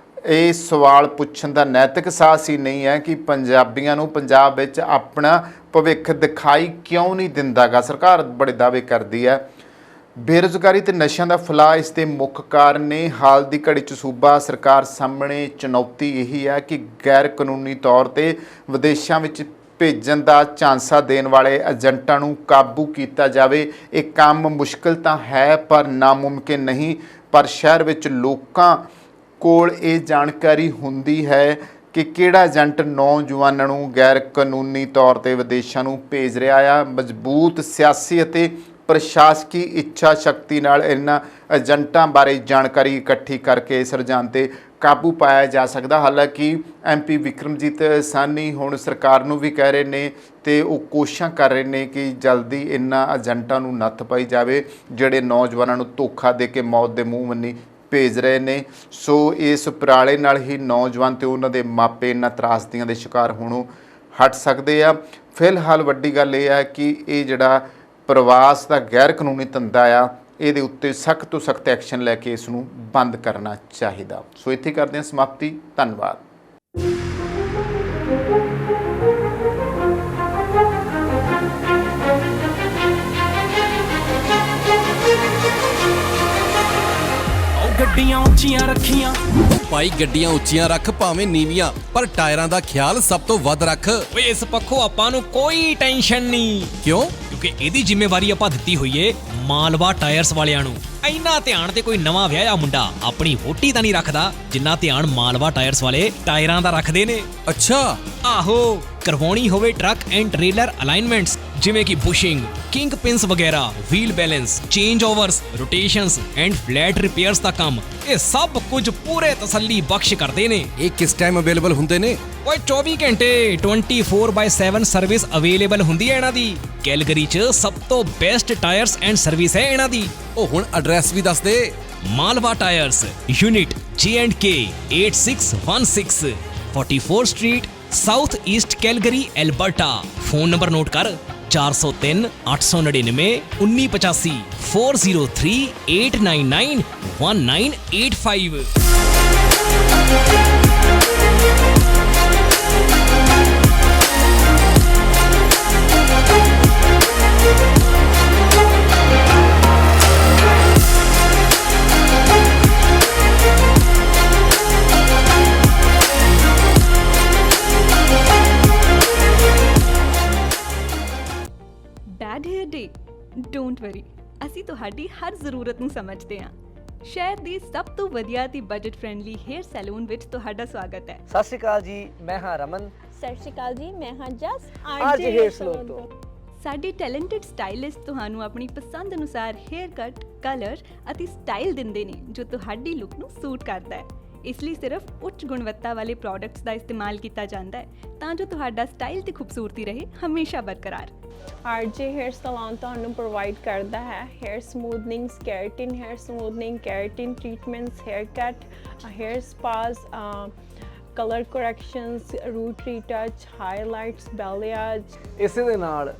ਇਹ ਸਵਾਲ ਪੁੱਛਣ ਦਾ ਨੈਤਿਕ ਸਾਹਸ ਹੀ ਨਹੀਂ ਹੈ ਕਿ ਪੰਜਾਬੀਆਂ ਨੂੰ ਪੰਜਾਬ ਵਿੱਚ ਆਪਣਾ ਭਵਿੱਖ ਦਿਖਾਈ ਕਿਉਂ ਨਹੀਂ ਦਿੰਦਾਗਾ। ਸਰਕਾਰ ਬੜੇ ਦਾਅਵੇ ਕਰਦੀ ਹੈ। ਬੇਰੁਜ਼ਗਾਰੀ ਤੇ ਨਸ਼ਿਆਂ ਦਾ ਫੈਲਾਅ ਇਸ ਦੇ ਮੁੱਖ ਕਾਰਨ ਨੇ। ਹਾਲ ਦੀ ਘੜੀ 'ਚ ਸੂਬਾ ਸਰਕਾਰ ਸਾਹਮਣੇ ਚੁਣੌਤੀ ਇਹੀ ਹੈ ਕਿ ਗੈਰ ਕਾਨੂੰਨੀ ਤੌਰ ਤੇ ਵਿਦੇਸ਼ਾਂ ਵਿੱਚ ਭੇਜਣ ਦਾ ਝਾਂਸਾ ਦੇਣ ਵਾਲੇ ਏਜੰਟਾਂ ਨੂੰ ਕਾਬੂ ਕੀਤਾ ਜਾਵੇ। ਇਹ ਕੰਮ ਮੁਸ਼ਕਿਲ ਤਾਂ ਹੈ ਪਰ ਨਾਮੁਮਕਿਨ ਨਹੀਂ। ਪਰ ਸ਼ਹਿਰ ਵਿੱਚ ਲੋਕਾਂ ਕੋਲ ਇਹ ਜਾਣਕਾਰੀ ਹੁੰਦੀ ਹੈ ਕਿ ਕਿਹੜਾ ਏਜੰਟ ਨੌਜਵਾਨਾਂ ਨੂੰ ਗੈਰ ਕਾਨੂੰਨੀ ਤੌਰ ਤੇ ਵਿਦੇਸ਼ਾਂ ਨੂੰ ਭੇਜ ਰਿਹਾ ਆ। ਮਜ਼ਬੂਤ ਸਿਆਸੀ ਅਤੇ ਪ੍ਰਸ਼ਾਸਕੀ ਇੱਛਾ ਸ਼ਕਤੀ ਨਾਲ ਇਹਨਾਂ ਏਜੰਟਾਂ ਬਾਰੇ ਜਾਣਕਾਰੀ ਇਕੱਠੀ ਕਰਕੇ ਇਸ ਰੁਝਾਨ 'ਤੇ ਕਾਬੂ ਪਾਇਆ ਜਾ ਸਕਦਾ। ਹਾਲਾਂਕਿ MP ਵਿਕਰਮਜੀਤ ਸਾਹਨੀ ਹੁਣ ਸਰਕਾਰ ਨੂੰ ਵੀ ਕਹਿ ਰਹੇ ਨੇ ਤੇ ਉਹ ਕੋਸ਼ਿਸ਼ਾਂ ਕਰ ਰਹੇ ਨੇ ਕਿ ਜਲਦੀ ਇਹਨਾਂ ਏਜੰਟਾਂ ਨੂੰ ਨੱਥ ਪਾਈ ਜਾਵੇ ਜਿਹੜੇ ਨੌਜਵਾਨਾਂ ਨੂੰ ਧੋਖਾ ਦੇ ਕੇ ਮੌਤ ਦੇ ਮੂੰਹ ਮੰਨੀ ਭੇਜ ਰਹੇ ਨੇ। ਸੋ ਇਸ ਉਪਰਾਲੇ ਨਾਲ ਹੀ ਨੌਜਵਾਨ ਤੇ ਉਹਨਾਂ ਦੇ ਮਾਪੇ ਇਹਨਾਂ ਤਰਾਸਦੀਆਂ ਦੇ ਸ਼ਿਕਾਰ ਹੋਣੋਂ ਹਟ ਸਕਦੇ ਆ। ਫਿਲਹਾਲ ਵੱਡੀ ਗੱਲ ਇਹ ਹੈ ਕਿ ਇਹ ਜਿਹੜਾ ਪ੍ਰਵਾਸ ਦਾ ਗੈਰ ਕਾਨੂੰਨੀ ਧੰਦਾ ਆ ਇਹਦੇ ਉੱਤੇ ਸਖਤ ਤੋਂ ਸਖਤ ਐਕਸ਼ਨ ਲੈ ਕੇ ਇਸ ਨੂੰ ਬੰਦ ਕਰਨਾ ਚਾਹੀਦਾ। ਸੋ ਇੱਥੇ ਕਰਦੇ ਹਾਂ ਸਮਾਪਤੀ। ਧੰਨਵਾਦ। ਗੱਡੀਆਂ ਉੱਚੀਆਂ ਰੱਖੀਆਂ ਭਾਈ, ਗੱਡੀਆਂ ਉੱਚੀਆਂ ਰੱਖ ਭਾਵੇਂ ਨੀਵੀਆਂ, ਪਰ ਟਾਇਰਾਂ ਦਾ ਖਿਆਲ ਸਭ ਤੋਂ ਵੱਧ ਰੱਖ। ਓਏ ਇਸ ਪੱਖੋਂ ਆਪਾਂ ਨੂੰ ਕੋਈ ਟੈਨਸ਼ਨ ਨਹੀਂ। ਕਿਉਂ? ਕਿਉਂਕਿ ਇਹਦੀ ਜ਼ਿੰਮੇਵਾਰੀ ਆਪਾਂ ਦਿੱਤੀ ਹੋਈ ਏ ਮਾਲਵਾ ਟਾਇਰਸ ਵਾਲਿਆਂ ਨੂੰ। ਇੰਨਾ ਧਿਆਨ ਤੇ ਕੋਈ ਨਵਾਂ ਵਿਆਹਿਆ ਮੁੰਡਾ ਆਪਣੀ ਵੋਟੀ ਦਾ ਨਹੀਂ ਰੱਖਦਾ ਜਿੰਨਾ ਧਿਆਨ ਮਾਲਵਾ ਟਾਇਰਸ ਵਾਲੇ ਟਾਇਰਾਂ ਦਾ ਰੱਖਦੇ ਨੇ। ਅੱਛਾ। ਆਹੋ, ਕਰਵਾਉਣੀ ਹੋਵੇ ਟਰੱਕ ਐਂਡ ਟ੍ਰੇਲਰ ਅਲਾਈਨਮੈਂਟਸ ਜਿਵੇਂ ਕਿ ਬੁਸ਼ਿੰਗ, ਕਿੰਗ ਪਿੰਸ ਵਗੈਰਾ, wheel balance, change overs, rotations and flat repairs ਦਾ ਕੰਮ, ਇਹ ਸਭ ਕੁਝ ਪੂਰੇ ਤਸੱਲੀ ਬਖਸ਼ ਕਰਦੇ ਨੇ। ਇਹ ਕਿਸ ਟਾਈਮ ਅਵੇਲੇਬਲ ਹੁੰਦੇ ਨੇ? ਓਏ 24 ਘੰਟੇ 24/7 ਸਰਵਿਸ ਅਵੇਲੇਬਲ ਹੁੰਦੀ ਹੈ ਇਹਨਾਂ ਦੀ। ਕੈਲਗਰੀ 'ਚ ਸਭ ਤੋਂ ਬੈਸਟ ਟਾਇਰਸ ਐਂਡ ਸਰਵਿਸ ਹੈ ਇਹਨਾਂ ਦੀ। ਉਹ ਹੁਣ ਐਡਰੈਸ ਵੀ ਦੱਸ ਦੇ। Malwa tyres, unit J&K 8616, 44 street, south east Calgary, Alberta. Phone number note ਕਰ 403 899 1985 403 899 1985। Bad hair day, don't worry, ਅਸੀਂ ਤੁਹਾਡੀ ਹਰ ਜ਼ਰੂਰਤ ਨੂੰ ਸਮਝਦੇ ਹਾਂ। ਸ਼ਹਿਰ ਦੀ ਸਭ ਤੋਂ ਵਧੀਆ ਤੇ ਬਜਟ ਫ੍ਰੈਂਡਲੀ ਹੇਅਰ ਸੈਲੂਨ ਵਿੱਚ ਤੁਹਾਡਾ ਸਵਾਗਤ ਹੈ। ਸਤਿ ਸ਼੍ਰੀ ਅਕਾਲ ਜੀ, ਮੈਂ ਹਾਂ ਰਮਨ। ਸਤਿ ਸ਼੍ਰੀ ਅਕਾਲ ਜੀ, ਮੈਂ ਹਾਂ ਜਸ ਆਰਜੇ ਹੇਅਰ ਸਲੂਨ ਤੋਂ। ਸਾਡੇ ਟੈਲੈਂਟਡ ਸਟਾਈਲਿਸਟ ਤੁਹਾਨੂੰ ਆਪਣੀ ਪਸੰਦ ਅਨੁਸਾਰ ਹੇਅਰ ਕੱਟ, ਕਲਰ ਅਤੇ ਸਟਾਈਲ ਦਿੰਦੇ ਨੇ ਜੋ ਤੁਹਾਡੀ ਲੁੱਕ ਨੂੰ ਸੂਟ ਕਰਦਾ ਹੈ। ਇਸ ਲਈ ਸਿਰਫ ਉੱਚ ਗੁਣਵੱਤਾ ਵਾਲੇ ਪ੍ਰੋਡਕਟਸ ਦਾ ਇਸਤੇਮਾਲ ਕੀਤਾ ਜਾਂਦਾ ਹੈ ਤਾਂ ਜੋ ਤੁਹਾਡਾ ਸਟਾਈਲ ਤੇ ਖੂਬਸੂਰਤੀ ਰਹੇ ਹਮੇਸ਼ਾ ਬਰਕਰਾਰ। ਆਰਜੇ ਹੇਅਰ ਸਲੂਨ ਤੁਹਾਨੂੰ ਪ੍ਰੋਵਾਈਡ ਕਰਦਾ ਹੈ hair smoothing, keratin hair smoothing, keratin treatments, hair cut, hair spas, colour corrections, root retouch, highlights, balayage. ਇਸੇ ਦੇ ਨਾਲ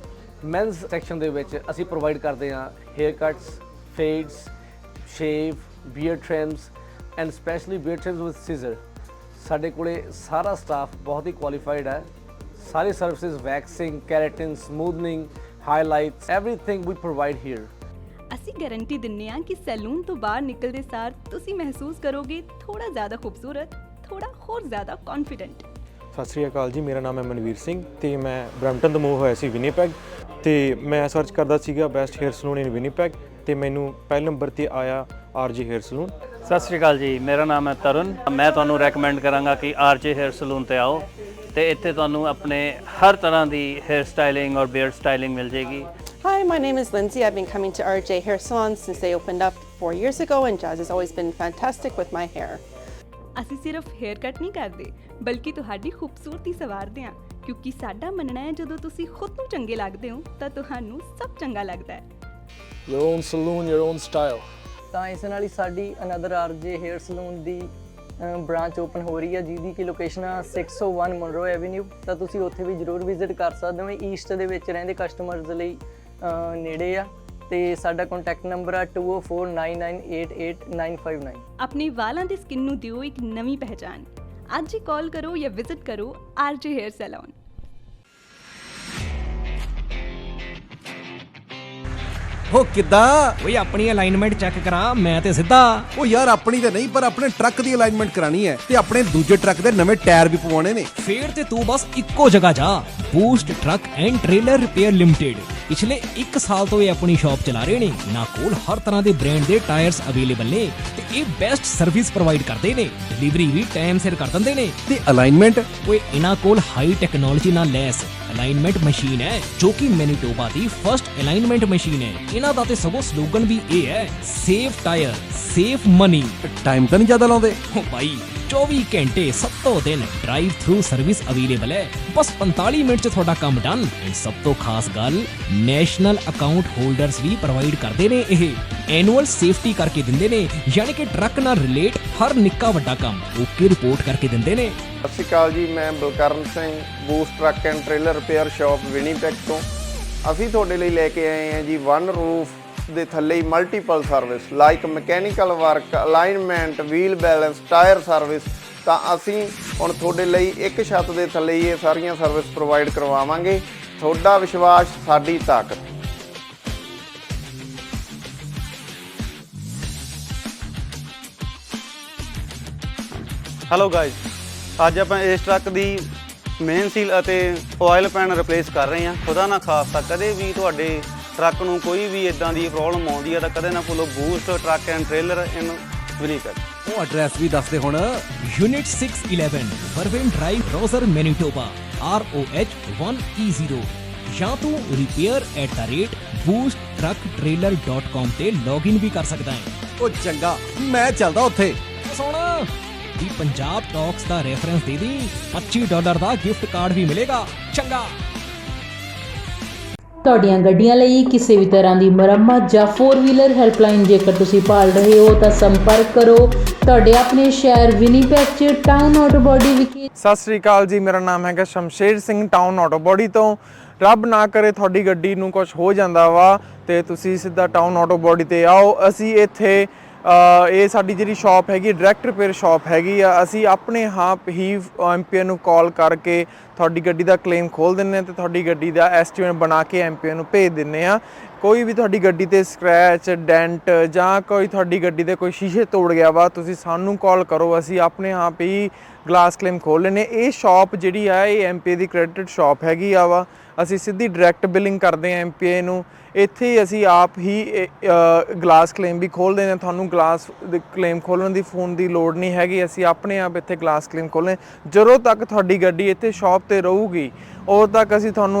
ਮੈਨਸ ਸੈਕਸ਼ਨ ਦੇ ਵਿੱਚ ਅਸੀਂ ਪ੍ਰੋਵਾਈਡ ਕਰਦੇ ਹਾਂ hair cuts, fades, shave, beard trims and specially beard trims with scissor. ਸਾਡੇ ਕੋਲੇ ਸਾਰਾ ਸਟਾਫ ਬਹੁਤ ਹੀ ਕੁਆਲੀਫਾਈਡ ਹੈ। ਸਾਰੀ services, waxing, keratin, smoothing, highlights, everything we provide here. ਅਸੀਂ ਗਾਰੰਟੀ ਦਿੰਦੇ ਹਾਂ ਕਿ ਸੈਲੂਨ ਤੋਂ ਬਾਹਰ ਨਿਕਲਦੇ ਸਾਰ ਤੁਸੀਂ ਮਹਿਸੂਸ ਕਰੋਗੇ ਥੋੜਾ ਜ਼ਿਆਦਾ ਖੂਬਸੂਰਤ, ਥੋੜਾ ਹੋਰ ਜ਼ਿਆਦਾ ਕੌਨਫੀਡੈਂਟ। ਸਤਿ ਸ਼੍ਰੀ ਅਕਾਲ ਜੀ, ਮੇਰਾ ਨਾਮ ਹੈ ਮਨਵੀਰ ਸਿੰਘ ਤੇ ਮੈਂ ਬਰੈਂਪਟਨ ਤੋਂ ਮੂਵ ਹੋਇਆ ਸੀ ਵਿਨੀਪੈਗ ਤੇ ਮੈਂ ਸਰਚ ਕਰਦਾ ਸੀਗਾ ਬੈਸਟ ਹੇਅਰ ਸਲੂਨ ਇਨ ਵਿਨੀਪੈਗ ਤੇ ਮੈਨੂੰ ਪਹਿਲੇ ਨੰਬਰ ਤੇ ਆਇਆ ਆਰਜੇ ਹੇਅਰ ਸਲੂਨ। ਸਤਿ ਸ਼੍ਰੀ ਅਕਾਲ ਜੀ, ਮੇਰਾ ਨਾਮ ਹੈ ਤਰੁਣ। ਮੈਂ ਤੁਹਾਨੂੰ ਰეკਮੈਂਡ ਕਰਾਂਗਾ ਕਿ ਆਰਜੇ ਹੇਅਰ ਸਲੂਨ ਤੇ ਆਓ ਤੇ ਇੱਥੇ ਤੁਹਾਨੂੰ ਆਪਣੇ ਹਰ ਤਰ੍ਹਾਂ ਦੀ ਹੇਅਰ ਸਟਾਈਲਿੰਗ ਔਰ ਬੀਅਰਡ ਸਟਾਈਲਿੰਗ ਮਿਲ ਜੇਗੀ। Hi, my name is Lindsay. I've been coming to RJ Hair Salon since they opened up 4 years ago, and Jazz has always been fantastic with my hair. ਅਸੀਂ ਸਿਰਫ hair cut ਨਹੀਂ ਕਰਦੇ ਬਲਕਿ ਤੁਹਾਡੀ ਖੂਬਸੂਰਤੀ ਸਵਾਰਦੇ ਹਾਂ ਕਿਉਂਕਿ ਸਾਡਾ ਮੰਨਣਾ ਹੈ ਜਦੋਂ ਤੁਸੀਂ ਖੁਦ ਨੂੰ ਚੰਗੇ ਲੱਗਦੇ ਹੋ ਤਾਂ ਤੁਹਾਨੂੰ ਸਭ ਚੰਗਾ ਲੱਗਦਾ ਹੈ। Your own saloon, your own style. ਤਾਂ ਇਸ ਨਾਲ ਹੀ ਸਾਡੀ ਅਨਦਰ ਆਰਜੇ ਹੇਅਰ ਸਲੂਨ ਦੀ ਬ੍ਰਾਂਚ ਓਪਨ ਹੋ ਰਹੀ ਹੈ ਜਿਹਦੀ ਕਿ ਲੋਕੇਸ਼ਨ ਆ 601 ਮਨਰੋ ਐਵਨਿਊ। ਤਾਂ ਤੁਸੀਂ ਉੱਥੇ ਵੀ ਜ਼ਰੂਰ ਵਿਜ਼ਿਟ ਕਰ ਸਕਦੇ ਹੋ। ਈਸਟ ਦੇ ਵਿੱਚ ਰਹਿੰਦੇ ਕਸਟਮਰਸ ਲਈ ਨੇੜੇ ਆ ਤੇ ਸਾਡਾ ਕੰਟੈਕਟ ਨੰਬਰ ਆ 2049988959। ਆਪਣੇ ਵਾਲਾਂ ਦੀ ਸਕਿਨ ਨੂੰ ਦਿਓ ਇੱਕ ਨਵੀਂ ਪਹਿਚਾਨ। ਅੱਜ ਹੀ ਕਾਲ ਕਰੋ ਜਾਂ ਵਿਜ਼ਿਟ ਕਰੋ ਆਰਜੇ ਹੇਅਰ ਸੈਲੂਨ। ਹੋ ਕਿੱਦਾਂ ਓਏ ਆਪਣੀ ਅਲਾਈਨਮੈਂਟ ਚੈੱਕ ਕਰਾ ਮੈਂ ਤੇ ਸਿੱਧਾ। ਉਹ ਯਾਰ ਆਪਣੀ ਤੇ ਨਹੀਂ ਪਰ ਆਪਣੇ ਟਰੱਕ ਦੀ ਅਲਾਈਨਮੈਂਟ ਕਰਾਣੀ ਹੈ ਤੇ ਆਪਣੇ ਦੂਜੇ ਟਰੱਕ ਦੇ ਨਵੇਂ ਟਾਇਰ ਵੀ ਪਵਾਉਣੇ ਨੇ। ਫੇਰ ਤੇ ਤੂੰ ਬਸ ਇੱਕੋ ਜਗ੍ਹਾ ਜਾ, boost truck and trailer repair limited. ਪਿਛਲੇ 1 ਸਾਲ ਤੋਂ ਇਹ ਆਪਣੀ ਸ਼ਾਪ ਚਲਾ ਰਹੇ ਨੇ। ਇਹਨਾਂ ਕੋਲ ਹਰ ਤਰ੍ਹਾਂ ਦੇ ਬ੍ਰਾਂਡ ਦੇ ਟਾਇਰਸ ਅਵੇਲੇਬਲ ਨੇ ਤੇ ਇਹ ਬੈਸਟ ਸਰਵਿਸ ਪ੍ਰੋਵਾਈਡ ਕਰਦੇ ਨੇ। ਡਿਲੀਵਰੀ ਵੀ ਟਾਈਮ ਸਿਰ ਕਰ ਦਿੰਦੇ ਨੇ ਤੇ ਅਲਾਈਨਮੈਂਟ ਓਏ ਇਹਨਾਂ ਕੋਲ ਹਾਈ ਟੈਕਨੋਲੋਜੀ ਨਾਲ ਲੈਸ ਅਲਾਈਨਮੈਂਟ ਮਸ਼ੀਨ ਹੈ ਜੋ ਕਿ ਮੈਨੀਟੋਬਾ ਦੀ ਫਰਸਟ ਅਲਾਈਨਮੈਂਟ ਮਸ਼ੀਨ ਹੈ। ਇਹਨਾਂ ਦਾ ਤੇ ਸਗੋਂ ਸਲੋਗਨ ਵੀ ਇਹ ਹੈ, save tyre save money. Time ਤਾਂ ਨਹੀਂ ਜ਼ਿਆਦਾ ਲਾਉਂਦੇ? ਓ ਭਾਈ 24 ਘੰਟੇ 7 ਦਿਨ ਡਰਾਈਵ ਥਰੂ ਸਰਵਿਸ ਅਵੇਲੇਬਲ ਹੈ। ਬਸ 45 ਮਿੰਟ 'ਚ ਤੁਹਾਡਾ ਕੰਮ ਡਨ। ਐਂਡ ਸਭ ਤੋਂ ਖਾਸ ਗੱਲ ਨੈਸ਼ਨਲ ਅਕਾਊਂਟ ਹੋਲਡਰਸ ਵੀ ਪ੍ਰੋਵਾਈਡ ਕਰਦੇ ਨੇ। ਇਹ ਐਨੂਅਲ ਸੇਫਟੀ ਕਰਕੇ ਦਿੰਦੇ ਨੇ, ਯਾਨੀ ਕਿ ਟਰੱਕ ਨਾਲ ਰਿਲੇਟ ਹਰ ਨਿੱਕਾ ਵੱਡਾ ਕੰਮ ਓਕੇ ਰਿਪੋਰਟ ਕਰਕੇ ਦਿੰਦੇ ਨੇ। ਸਤਿ ਸ਼੍ਰੀ ਅਕਾਲ ਜੀ, ਮੈਂ Balkaran Singh, boost truck and trailer repair shop Winnipeg ਤੋਂ। ਅਸੀਂ ਤੁਹਾਡੇ ਲਈ ਲੈ ਕੇ ਆਏ ਹਾਂ ਜੀ ਵਨ ਰੂਫ ਦੇ ਥੱਲੇ ਹੀ multiple service like mechanical work, alignment, wheel balance, tyre service. ਤਾਂ ਅਸੀਂ ਹੁਣ ਤੁਹਾਡੇ ਲਈ ਇੱਕ ਛੱਤ ਦੇ ਥੱਲੇ ਹੀ ਇਹ ਸਾਰੀਆਂ ਸਰਵਿਸ ਪ੍ਰੋਵਾਈਡ ਕਰਵਾਵਾਂਗੇ। ਤੁਹਾਡਾ ਵਿਸ਼ਵਾਸ ਸਾਡੀ ਤਾਕਤ। ਹੈਲੋ ਗਾਇਜ਼, ਅੱਜ ਆਪਾਂ ਇਸ ਟਰੱਕ ਦੀ ਮੇਨ ਸੀਲ ਅਤੇ ਆਇਲ ਪੈਨ ਰਿਪਲੇਸ ਕਰ ਰਹੇ ਹਾਂ। ਖੁਦਾ ਨਾ ਖਾਸਤਾ ਕਦੇ ਵੀ ਤੁਹਾਡੇ ਟਰੱਕ ਨੂੰ ਕੋਈ ਵੀ ਇਦਾਂ ਦੀ ਪ੍ਰੋਬਲਮ ਆਉਂਦੀ ਹੈ ਤਾਂ ਕਦੇ ਨਾ ਭੁੱਲੋ Boost truck and trailer in Winnipeg. ਉਹ ਐਡਰੈਸ ਵੀ ਦੱਸ ਦੇ ਹੁਣ। Unit 611 Vervain drive, Rosser, Manitoba, ROH 1E0 ਜਾਂ ਤੂੰ repair@boosttrucktrailer.com ਤੇ ਲੌਗਇਨ ਵੀ ਕਰ ਸਕਦਾ ਹੈ। ਉਹ ਚੰਗਾ, ਮੈਂ ਚੱਲਦਾ ਉੱਥੇ। ਸੁਣ ਵੀ ਪੰਜਾਬ ਟਾਕਸ ਦਾ ਰੈਫਰੈਂਸ ਦੇ ਦੀ, $25 ਦਾ ਗਿਫਟ ਕਾਰਡ ਵੀ ਮਿਲੇਗਾ। ਚੰਗਾ। ਤੁਹਾਡੀਆਂ ਗੱਡੀਆਂ ਲਈ ਕਿਸੇ ਵੀ ਤਰ੍ਹਾਂ ਦੀ ਮੁਰੰਮਤ ਜਾਂ 4 ਵੀਲਰ ਹੈਲਪਲਾਈਨ ਜੇਕਰ ਤੁਸੀਂ ਭਾਲ ਰਹੇ ਹੋ ਤਾਂ ਸੰਪਰਕ ਕਰੋ ਤੁਹਾਡੇ ਆਪਣੇ ਸ਼ਹਿਰ ਵਿਨੀਪੈਗ 'ਚ ਟਾਊਨ ਆਟੋ ਬਾਡੀ ਵਿਖੇ। ਸਤਿ ਸ਼੍ਰੀ ਅਕਾਲ ਜੀ, ਮੇਰਾ ਨਾਮ ਹੈਗਾ Shamsher Singh, town auto body ਤੋਂ। ਰੱਬ ਨਾ ਕਰੇ ਤੁਹਾਡੀ ਗੱਡੀ ਨੂੰ ਕੁਝ ਹੋ ਜਾਂਦਾ ਵਾ ਤੇ ਤੁਸੀਂ ਸਿੱਧਾ ਟਾਊਨ ਆਟੋ ਬਾਡੀ ਤੇ ਆਓ। ਅਸੀਂ ਇੱਥੇ ਇਹ ਸਾਡੀ ਜਿਹੜੀ ਸ਼ਾਪ ਹੈਗੀ ਡਾਇਰੈਕਟ ਰਿਪੇਅਰ ਸ਼ਾਪ ਹੈਗੀ ਆ। ਅਸੀਂ ਆਪਣੇ ਆਪ ਹੀ ਐਮਪੀਏ ਨੂੰ ਕਾਲ ਕਰਕੇ ਤੁਹਾਡੀ ਗੱਡੀ ਦਾ ਕਲੇਮ ਖੋਲ ਦਿੰਦੇ ਹਾਂ ਤੇ ਤੁਹਾਡੀ ਗੱਡੀ ਦਾ ਐਸਟੀਮੇਟ ਬਣਾ ਕੇ ਐਮਪੀਏ ਨੂੰ ਭੇਜ ਦਿੰਦੇ ਹਾਂ। ਕੋਈ ਵੀ ਤੁਹਾਡੀ ਗੱਡੀ ਤੇ ਸਕ੍ਰੈਚ, ਡੈਂਟ ਜਾਂ ਕੋਈ ਤੁਹਾਡੀ ਗੱਡੀ ਦੇ ਕੋਈ ਸ਼ੀਸ਼ੇ ਤੋੜ ਗਿਆ ਵਾ, ਤੁਸੀਂ ਸਾਨੂੰ ਕਾਲ ਕਰੋ, ਅਸੀਂ ਆਪਣੇ ਆਪ ਹੀ ਗਲਾਸ ਕਲੇਮ ਖੋਲ ਲੈਂਦੇ। ਇਹ ਸ਼ਾਪ ਜਿਹੜੀ ਆ ਇਹ ਐਮਪੀਏ ਦੀ ਕ੍ਰੈਡਿਟ ਸ਼ਾਪ ਹੈਗੀ ਆ ਵਾ। ਅਸੀਂ ਸਿੱਧੀ ਡਾਇਰੈਕਟ ਬਿਲਿੰਗ ਕਰਦੇ ਹਾਂ ਐਮਪੀਏ ਨੂੰ। ਇੱਥੇ ਅਸੀਂ ਆਪ ਹੀ ਗਲਾਸ ਕਲੇਮ ਵੀ ਖੋਲ੍ਹਦੇ ਹਾਂ। ਤੁਹਾਨੂੰ ਗਲਾਸ ਕਲੇਮ ਖੋਲ੍ਹਣ ਦੀ ਫੋਨ ਦੀ ਲੋੜ ਨਹੀਂ ਹੈਗੀ, ਅਸੀਂ ਆਪਣੇ ਆਪ ਇੱਥੇ ਗਲਾਸ ਕਲੇਮ ਖੋਲ੍ਹਦੇ। ਜਦੋਂ ਤੱਕ ਤੁਹਾਡੀ ਗੱਡੀ ਇੱਥੇ ਸ਼ਾਪ 'ਤੇ ਰਹੂਗੀ ਉਦੋਂ ਤੱਕ ਅਸੀਂ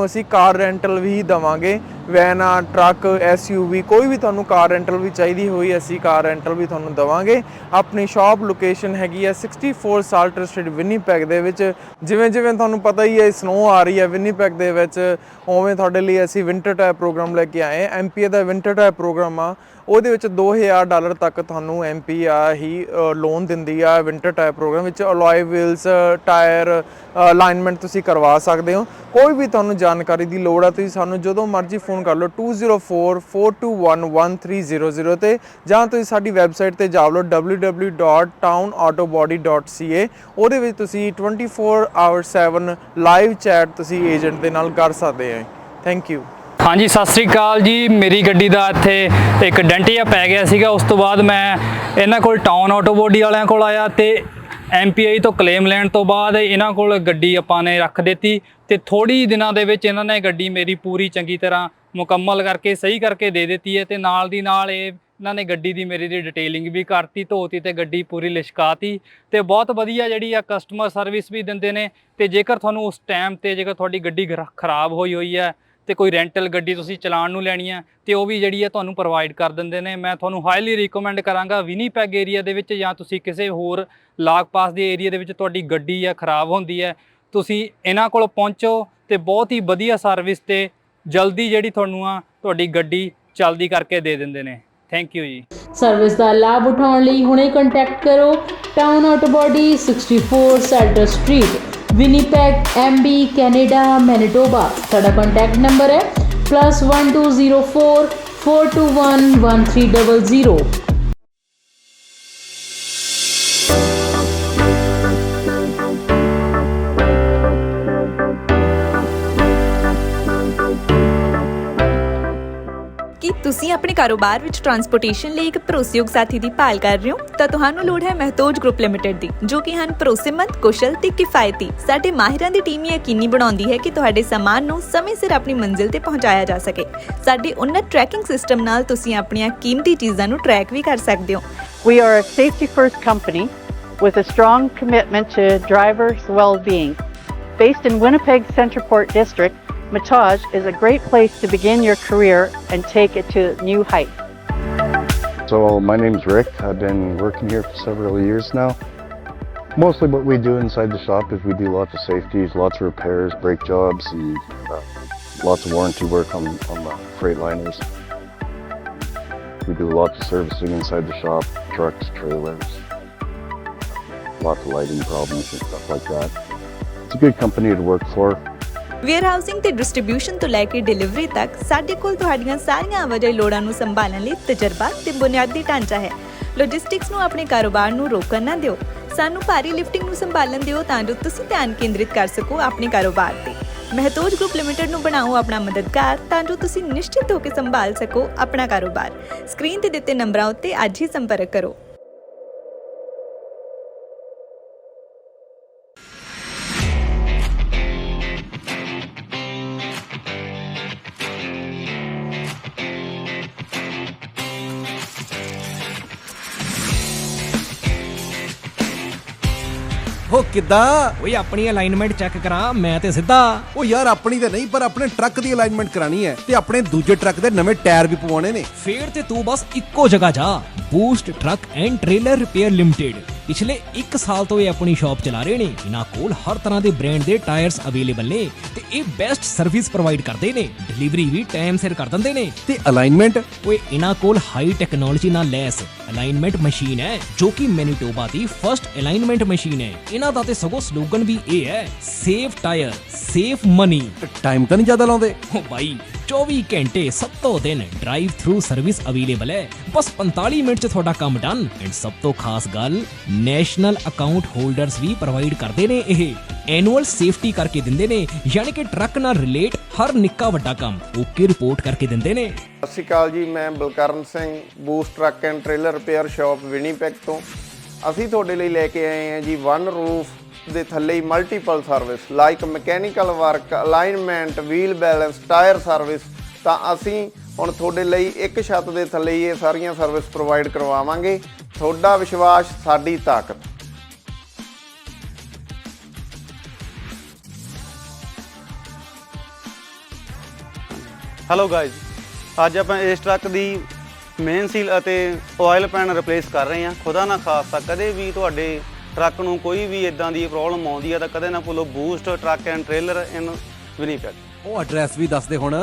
ਕਾਰ ਰੈਂਟਲ ਵੀ ਦੇਵਾਂਗੇ। ਵੈਨ ਆ, ਟਰੱਕ, SUV, ਕੋਈ ਵੀ ਤੁਹਾਨੂੰ ਕਾਰ ਰੈਂਟਲ ਵੀ ਚਾਹੀਦੀ ਹੋਈ ਅਸੀਂ ਕਾਰ ਰੈਂਟਲ ਵੀ ਤੁਹਾਨੂੰ ਦੇਵਾਂਗੇ। ਆਪਣੀ ਸ਼ਾਪ ਲੋਕੇਸ਼ਨ ਹੈਗੀ ਆ 64 ਸਾਲਟਰ ਸਟਰੀਟ ਵਿਨੀਪੈਗ ਦੇ ਵਿੱਚ। ਜਿਵੇਂ ਤੁਹਾਨੂੰ ਪਤਾ ਹੀ ਹੈ ਸਨੋ ਆ ਰਹੀ ਹੈ ਵਿਨੀਪੈਗ ਦੇ ਵਿੱਚ, ਉਵੇਂ ਤੁਹਾਡੇ ਲਈ ਅਸੀਂ ਵਿੰਟਰ ਟਾਇਰ ਪ੍ਰੋਗਰਾਮ ਲੈ ਕੇ ਆਏ। ਐਮਪੀਏ ਦਾ ਵਿੰਟਰ ਟਾਇਰ ਪ੍ਰੋਗਰਾਮ ਆ, ਉਹਦੇ ਵਿੱਚ $2000 ਤੱਕ ਤੁਹਾਨੂੰ ਐਮਪੀਏ ਹੀ ਲੋਨ ਦਿੰਦੀ ਆ। ਵਿੰਟਰ ਟਾਇਰ ਪ੍ਰੋਗਰਾਮ ਵਿੱਚ ਅਲੋਏ ਵੀਲਸ, ਟਾਇਰ, ਅਲਾਈਨਮੈਂਟ ਤੁਸੀਂ ਕਰਵਾ ਸਕਦੇ ਹੋ। ਕੋਈ ਵੀ ਤੁਹਾਨੂੰ ਜਾਣਕਾਰੀ ਦੀ ਲੋੜ ਆ ਤੁਸੀਂ ਸਾਨੂੰ ਜਦੋਂ ਮਰਜ਼ੀ ਫੋਨ ਕਰ ਲਓ 2044211300 ਤੇ, ਜਾਂ ਤੁਸੀਂ ਸਾਡੀ ਵੈਬਸਾਈਟ ਤੇ ਜਾ ਲਓ www.townautobody.ca। ਉਹਦੇ ਵਿੱਚ ਤੁਸੀਂ 24/7 ਲਾਈਵ ਚੈਟ ਤੁਸੀਂ ਏਜੰਟ ਦੇ ਨਾਲ ਕਰ ਸਕਦੇ ਹੋ। Thank you. ਹਾਂਜੀ, ਸਤਿ ਸ੍ਰੀ ਅਕਾਲ ਜੀ। ਮੇਰੀ ਗੱਡੀ ਦਾ ਇੱਥੇ ਇੱਕ ਡੈਂਟ ਜਿਹਾ ਪੈ ਗਿਆ ਸੀਗਾ। ਉਸ ਤੋਂ ਬਾਅਦ ਮੈਂ ਇਹਨਾਂ ਕੋਲ ਟਾਊਨ ਆਟੋ ਬਾਡੀ ਵਾਲਿਆਂ ਕੋਲ ਆਇਆ ਤੇ MPI ਤੋਂ ਕਲੇਮ ਲੈਣ ਤੋਂ ਬਾਅਦ ਇਹਨਾਂ ਕੋਲ ਗੱਡੀ ਆਪਾਂ ਨੇ ਰੱਖ ਦਿੱਤੀ ਤੇ ਥੋੜੀ ਦਿਨਾਂ ਦੇ ਵਿੱਚ ਇਹਨਾਂ ਨੇ ਗੱਡੀ ਮੇਰੀ ਪੂਰੀ ਚੰਗੀ ਤਰ੍ਹਾਂ ਮੁਕੰਮਲ ਕਰਕੇ ਸਹੀ ਕਰਕੇ ਦੇ ਦਿੱਤੀ ਹੈ ਤੇ ਨਾਲ ਦੀ ਨਾਲ ਇਹਨਾਂ ਨੇ ਗੱਡੀ ਦੀ ਮੇਰੀ ਦੀ ਡਿਟੇਲਿੰਗ ਵੀ ਕਰਤੀ, ਧੋਤੀ ਤੇ ਗੱਡੀ ਪੂਰੀ ਲਿਸ਼ਕਾਤੀ ਤੇ ਬਹੁਤ ਵਧੀਆ ਜਿਹੜੀ ਆ ਕਸਟਮਰ ਸਰਵਿਸ ਵੀ ਦਿੰਦੇ ਨੇ। ਤੇ ਜੇਕਰ ਤੁਹਾਨੂੰ ਉਸ ਟਾਈਮ ਤੇ ਜੇਕਰ ਤੁਹਾਡੀ ਗੱਡੀ ਖਰਾਬ ਹੋਈ ਹੈ ਤੇ ਕੋਈ ਰੈਂਟਲ ਗੱਡੀ ਤੁਸੀਂ ਚਲਾਉਣ ਨੂੰ ਲੈਣੀ ਹੈ ਤੇ ਉਹ ਵੀ ਜਿਹੜੀ ਹੈ ਤੁਹਾਨੂੰ ਪ੍ਰੋਵਾਈਡ ਕਰ ਦਿੰਦੇ ਨੇ। ਮੈਂ ਤੁਹਾਨੂੰ ਹਾਈਲੀ ਰਿਕਮੈਂਡ ਕਰਾਂਗਾ ਵਿਨੀਪੈਗ ਏਰੀਆ ਦੇ ਵਿੱਚ ਜਾਂ ਤੁਸੀਂ ਕਿਸੇ ਹੋਰ ਲਾਗ ਪਾਸ ਦੇ ਏਰੀਆ ਦੇ ਵਿੱਚ ਤੁਹਾਡੀ ਗੱਡੀ ਆ ਖਰਾਬ ਹੁੰਦੀ ਹੈ, ਤੁਸੀਂ ਇਹਨਾਂ ਕੋਲ ਪਹੁੰਚੋ ਤੇ ਬਹੁਤ ਹੀ ਵਧੀਆ ਸਰਵਿਸ ਤੇ ਜਲਦੀ ਜਿਹੜੀ ਤੁਹਾਨੂੰ ਆ ਤੁਹਾਡੀ ਗੱਡੀ ਚਲਦੀ ਕਰਕੇ ਦੇ ਦਿੰਦੇ ਨੇ। Thank you ji. ਸਰਵਿਸ ਦਾ ਲਾਭ ਉਠਾਉਣ ਲਈ ਹੁਣੇ ਕੰਟੈਕਟ ਕਰੋ town auto body 64 Salter street Winnipeg MB Canada Manitoba. ਸਾਡਾ ਕੰਟੈਕਟ ਨੰਬਰ ਹੈ +1204 421 1300। ਕੀ ਤੁਸੀਂ ਆਪਣੇ ਕਾਰੋਬਾਰ ਵਿੱਚ ਟਰਾਂਸਪੋਰਟੇਸ਼ਨ ਲਈ ਇੱਕ ਭਰੋਸੇਯੋਗ ਸਾਥੀ ਦੀ ਭਾਲ ਕਰ ਰਹੇ ਹੋ ਤਾਂ ਤੁਹਾਨੂੰ ਲੋੜ ਹੈ ਮਹਿਤੋਜ ਗਰੁੱਪ ਲਿਮਟਿਡ ਦੀ, ਜੋ ਕਿ ਹਨ ਭਰੋਸੇਮੰਦ, ਕੁਸ਼ਲ ਤੇ ਕਿਫਾਇਤੀ। ਸਾਡੇ ਮਾਹਿਰਾਂ ਦੀ ਟੀਮ ਯਕੀਨੀ ਬਣਾਉਂਦੀ ਹੈ ਕਿ ਤੁਹਾਡੇ ਸਾਮਾਨ ਨੂੰ ਸਮੇਂ ਸਿਰ ਆਪਣੀ ਮੰਜ਼ਿਲ ਤੇ ਪਹੁੰਚਾਇਆ ਜਾ ਸਕੇ। ਸਾਡੇ ਉન્નਤ ਟਰੈਕਿੰਗ ਸਿਸਟਮ ਨਾਲ ਤੁਸੀਂ ਆਪਣੀਆਂ ਕੀਮਤੀ ਚੀਜ਼ਾਂ ਨੂੰ ਟਰੈਕ ਵੀ ਕਰ ਸਕਦੇ ਹੋ। We are a safety-first company with a strong commitment to drivers' well-being. Based in Winnipeg Centreport District, Matage is a great place to begin your career and take it to new heights. So my name's Rick. I've been working here for several years now. Mostly what we do inside the shop is we do lots of safeties, lots of repairs, brake jobs, and lots of warranty work on the Freightliners. We do lots of servicing inside the shop, trucks, trailers, lots of lighting problems and stuff like that. It's a good company to work for. Warehousing ਤੇ distribution ਤੋਂ ਲੈ ਕੇ delivery ਤੱਕ ਸਾਡੇ ਕੋਲ ਤੁਹਾਡੀਆਂ ਸਾਰੀਆਂ ਆਵਾਜਾਈ ਲੋੜਾਂ ਨੂੰ ਸੰਭਾਲਣ ਲਈ ਤਜਰਬਾ ਤੇ ਬੁਨਿਆਦੀ ਢਾਂਚਾ ਹੈ। ਲੌਜਿਸਟਿਕਸ ਨੂੰ ਆਪਣੇ ਕਾਰੋਬਾਰ ਨੂੰ ਰੋਕਣ ਨਾ ਦਿਓ। ਸਾਨੂੰ ਭਾਰੀ ਲਿਫਟਿੰਗ ਨੂੰ ਸੰਭਾਲਣ ਦਿਓ ਤਾਂ ਜੋ ਤੁਸੀਂ ਧਿਆਨ ਕੇਂਦਰਿਤ ਕਰ ਸਕੋ ਆਪਣੇ ਕਾਰੋਬਾਰ ਤੇ। ਮਹਿਤੋਜ ਗਰੁੱਪ ਲਿਮਟਿਡ ਨੂੰ ਬਣਾਓ ਆਪਣਾ ਮਦਦਗਾਰ ਤਾਂ ਜੋ ਤੁਸੀਂ ਨਿਸ਼ਚਿਤ ਹੋ ਕੇ ਸੰਭਾਲ ਸਕੋ ਆਪਣਾ ਕਾਰੋਬਾਰ। ਸਕਰੀਨ ਤੇ ਦਿੱਤੇ ਨੰਬਰਾਂ ਉੱਤੇ ਅੱਜ ਹੀ ਸੰਪਰਕ ਕਰੋ। ਹੋ ਕਿੱਦਾਂ ਓਏ ਆਪਣੀ ਅਲਾਈਨਮੈਂਟ ਚੈੱਕ ਕਰਾਂ ਮੈਂ ਤੇ ਸਿੱਧਾ। ਉਹ ਯਾਰ ਆਪਣੀ ਤੇ ਨਹੀਂ ਪਰ ਆਪਣੇ ਟਰੱਕ ਦੀ ਅਲਾਈਨਮੈਂਟ ਕਰਾਣੀ ਹੈ ਤੇ ਆਪਣੇ ਦੂਜੇ ਟਰੱਕ ਦੇ ਨਵੇਂ ਟਾਇਰ ਵੀ ਪਵਾਉਣੇ ਨੇ। ਫੇਰ ਤੇ ਤੂੰ ਬਸ ਇੱਕੋ ਜਗ੍ਹਾ ਜਾ, boost truck and trailer repair limited. ਪਿਛਲੇ 1 ਸਾਲ ਤੋਂ ਇਹ ਆਪਣੀ ਸ਼ਾਪ ਚਲਾ ਰਹੇ ਨੇ। ਇਹਨਾਂ ਕੋਲ ਹਰ ਤਰ੍ਹਾਂ ਦੇ ਬ੍ਰਾਂਡ ਦੇ ਟਾਇਰਸ ਅਵੇਲੇਬਲ ਨੇ ਤੇ ਇਹ ਬੈਸਟ ਸਰਵਿਸ ਪ੍ਰੋਵਾਈਡ ਕਰਦੇ ਨੇ। ਡਿਲੀਵਰੀ ਵੀ ਟਾਈਮ ਸਿਰ ਕਰ ਦਿੰਦੇ ਨੇ ਤੇ ਅਲਾਈਨਮੈਂਟ ਓਏ ਇਹਨਾਂ ਕੋਲ ਹਾਈ ਟੈਕਨੋਲੋਜੀ ਨਾਲ ਲੈਸ ਅਲਾਈਨਮੈਂਟ ਮਸ਼ੀਨ ਹੈ ਜੋ ਕਿ ਮੈਨੀਟੋਬਾ ਦੀ ਫਰਸਟ ਅਲਾਈਨਮੈਂਟ ਮਸ਼ੀਨ ਹੈ। ਇਹਨਾਂ ਦਾ ਤੇ ਸਗੋਂ ਸਲੋਗਨ ਵੀ ਇਹ ਹੈ, save tyre save money. Time ਤਾਂ ਨਹੀਂ ਜ਼ਿਆਦਾ ਲਾਉਂਦੇ? ਓ ਬਾਈ 24 ਘੰਟੇ 7 ਦਿਨ ਡਰਾਈਵ ਥਰੂ ਸਰਵਿਸ ਅਵੇਲੇਬਲ ਹੈ। ਬਸ 45 ਮਿੰਟ 'ਚ ਤੁਹਾਡਾ ਕੰਮ ਡਨ। ਐਂਡ ਸਭ ਤੋਂ ਖਾਸ ਗੱਲ, ਨੈਸ਼ਨਲ ਅਕਾਊਂਟ ਹੋਲਡਰਸ ਵੀ ਪ੍ਰੋਵਾਈਡ ਕਰਦੇ ਨੇ। ਇਹ ਐਨੂਅਲ ਸੇਫਟੀ ਕਰਕੇ ਦਿੰਦੇ ਨੇ, ਯਾਨੀ ਕਿ ਟਰੱਕ ਨਾਲ ਰਿਲੇਟ ਹਰ ਨਿੱਕਾ ਵੱਡਾ ਕੰਮ ਓਕੇ ਰਿਪੋਰਟ ਕਰਕੇ ਦਿੰਦੇ ਨੇ। ਸਤਿ ਸ਼੍ਰੀ ਅਕਾਲ ਜੀ, ਮੈਂ Balkaran Singh, boost truck and trailer repair shop Winnipeg ਤੋਂ। ਅਸੀਂ ਤੁਹਾਡੇ ਲਈ ਲੈ ਕੇ ਆਏ ਹਾਂ ਜੀ ਵਨ ਰੂਫ ਦੇ ਥੱਲੇ ਹੀ multiple service like mechanical work, alignment, wheel balance, tyre service. ਤਾਂ ਅਸੀਂ ਹੁਣ ਤੁਹਾਡੇ ਲਈ ਇੱਕ ਛੱਤ ਦੇ ਥੱਲੇ ਹੀ ਇਹ ਸਾਰੀਆਂ ਸਰਵਿਸ ਪ੍ਰੋਵਾਈਡ ਕਰਵਾਵਾਂਗੇ। ਤੁਹਾਡਾ ਵਿਸ਼ਵਾਸ ਸਾਡੀ ਤਾਕਤ। ਹੈਲੋ ਗਾਇਜ਼, ਅੱਜ ਆਪਾਂ ਇਸ ਟਰੱਕ ਦੀ ਮੇਨ ਸੀਲ ਅਤੇ ਆਇਲ ਪੈਨ ਰਿਪਲੇਸ ਕਰ ਰਹੇ ਹਾਂ। ਖੁਦਾ ਨਾ ਖਾਸਤਾ ਕਦੇ ਵੀ ਤੁਹਾਡੇ ਟਰੱਕ ਨੂੰ ਕੋਈ ਵੀ ਇਦਾਂ ਦੀ ਪ੍ਰੋਬਲਮ ਆਉਂਦੀ ਹੈ ਤਾਂ ਕਦੇ ਨਾ ਭੁੱਲੋ Boost truck and trailer in Winnipeg. ਉਹ ਐਡਰੈਸ ਵੀ ਦੱਸ ਦੇ ਹੁਣ।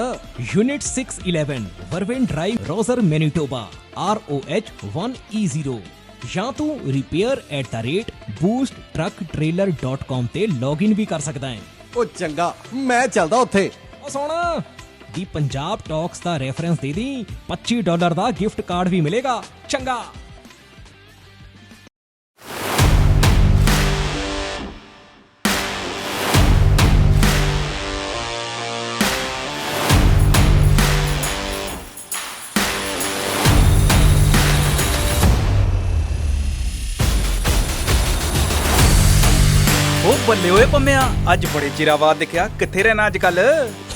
Unit 611 Vervain drive, Rosser, Manitoba, ROH 1E0 ਜਾਂ ਤੂੰ repair@boosttrucktrailer.com ਤੇ ਲੌਗਇਨ ਵੀ ਕਰ ਸਕਦਾ ਹੈ। ਉਹ ਚੰਗਾ, ਮੈਂ ਚੱਲਦਾ ਉੱਥੇ। ਉਹ ਸੁਣ, ਦੀ ਪੰਜਾਬ ਟਾਕਸ ਦਾ ਰੈਫਰੈਂਸ ਦੇ ਦੀ, $25 ਦਾ ਗਿਫਟ ਕਾਰਡ ਵੀ ਮਿਲੇਗਾ। ਚੰਗਾ। ਉਹ ਬੱਲੇ ਓਏ ਪੰਮਿਆ, ਅੱਜ ਬੜੇ ਚਿਰਾਂ ਬਾਅਦ ਦਿਖਿਆ। ਕਿੱਥੇ ਰਹਿਣਾ ਅੱਜ ਕੱਲ?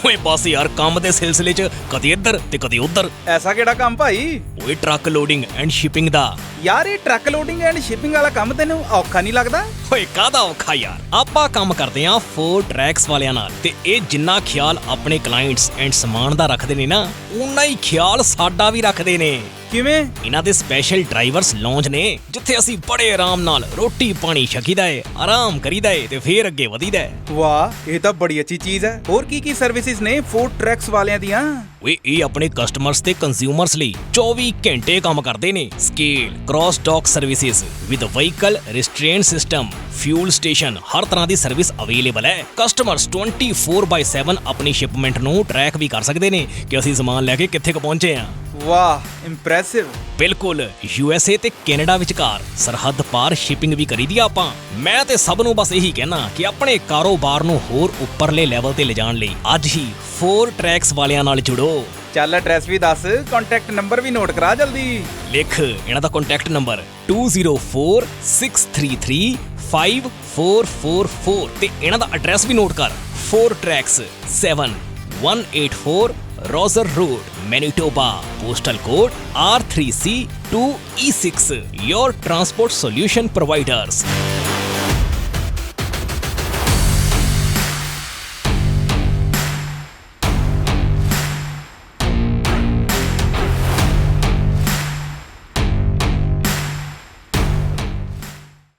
ਓਏ ਬਸ ਯਾਰ ਕੰਮ ਦੇ ਸਿਲਸਿਲੇ 'ਚ ਕਦੇ ਇੱਧਰ ਤੇ ਕਦੇ ਉੱਧਰ। ਐਸਾ ਕਿਹੜਾ ਕੰਮ ਭਾਈ? ਓਏ ਟਰੱਕ ਲੋਡਿੰਗ ਐਂਡ ਸ਼ਿਪਿੰਗ ਦਾ। ਯਾਰ ਇਹ ਟਰੱਕ ਲੋਡਿੰਗ ਐਂਡ ਸ਼ਿਪਿੰਗ ਵਾਲਾ ਕੰਮ ਤੈਨੂੰ ਔਖਾ ਨਹੀਂ ਲੱਗਦਾ? ਓਏ ਕਾਹਦਾ ਔਖਾ ਯਾਰ, ਆਪਾਂ ਕੰਮ ਕਰਦੇ ਆਂ 4 ਟਰੈਕਸ ਵਾਲਿਆਂ ਨਾਲ ਤੇ ਇਹ ਜਿੰਨਾ ਖਿਆਲ ਆਪਣੇ ਕਲਾਇੰਟਸ ਐਂਡ ਸਮਾਨ ਦਾ ਰੱਖਦੇ ਨੇ ਨਾ, ਉਨਾ ਹੀ ਖਿਆਲ ਸਾਡਾ ਵੀ ਰੱਖਦੇ ਨੇ। ਕਿਵੇਂ? ਇਹਨਾਂ ਦੇ ਸਪੈਸ਼ਲ ਡਰਾਈਵਰਸ ਲੌਂਜ ਨੇ ਜਿੱਥੇ ਅਸੀਂ ਬੜੇ ਆਰਾਮ ਨਾਲ ਰੋਟੀ ਪਾਣੀ ਛਕੀਦਾ ਏ, ਆਰਾਮ ਕਰੀਦਾ ਏ ਤੇ ਫੇਰ ਅੱਗੇ ਵਧੀਦਾ ਏ। ਵਾਹ, ਇਹ ਤਾਂ ਬੜੀ ਅੱਛੀ ਚੀਜ਼ ਹੈ। ਹੋਰ ਕੀ ਸਰਵਿਸਿਜ਼ ਨੇ 4 ਟਰੈਕਸ ਵਾਲਿਆਂ ਦੀਆਂ? ਓਏ ਇਹ ਆਪਣੇ ਕਸਟਮਰਸ ਤੇ ਕੰਜ਼ਿਊਮਰਸ ਲਈ 24 ਘੰਟੇ ਕੰਮ ਕਰਦੇ ਨੇ। Scale, cross dock services with vehicle restraint system, fuel station, ਹਰ ਤਰ੍ਹਾਂ ਦੀ ਸਰਵਿਸ ਅਵੇਲੇਬਲ ਹੈ। ਕਸਟਮਰਸ 24/7 ਆਪਣੀ ਸ਼ਿਪਮੈਂਟ ਨੂੰ ਟਰੈਕ ਵੀ ਕਰ ਸਕਦੇ ਨੇ ਕਿ ਅਸੀਂ ਸਮਾਨ ਲੈ ਕੇ ਕਿੱਥੇ ਕੁ ਪਹੁੰਚੇ ਆਂ। ਵਾਹ, ਇੰਪ੍ਰੈਸਿਵ। ਬਿਲਕੁਲ, USA ਤੇ ਕੈਨੇਡਾ ਵਿਚਕਾਰ ਸਰਹੱਦ ਪਾਰ ਸ਼ਿਪਿੰਗ ਵੀ ਕਰੀਦੀ ਆ ਆਪਾਂ। ਮੈਂ ਤੇ ਸਭ ਨੂੰ ਬਸ ਇਹੀ ਕਹਿਣਾ ਕਿ ਆਪਣੇ ਕਾਰੋਬਾਰ ਨੂੰ ਹੋਰ ਉੱਪਰਲੇ ਲੈਵਲ ਤੇ ਲਿਜਾਣ ਲਈ ਅੱਜ ਹੀ 4 ਟਰੈਕਸ ਵਾਲਿਆਂ ਨਾਲ ਜੁੜੋ। ਚੱਲ ਐਡਰੈਸ ਵੀ ਦੱਸ, ਕੰਟੈਕਟ ਨੰਬਰ ਵੀ ਨੋਟ ਕਰਾ ਜਲਦੀ। ਲਿਖ ਇਹਨਾਂ ਦਾ ਕੰਟੈਕਟ ਨੰਬਰ 2046335444 ਤੇ ਇਹਨਾਂ ਦਾ ਐਡਰੈਸ ਵੀ ਨੋਟ ਕਰ 4 tracks 7184 Roser Road, Manitoba, postal code R3C2E6. Your transport solution providers.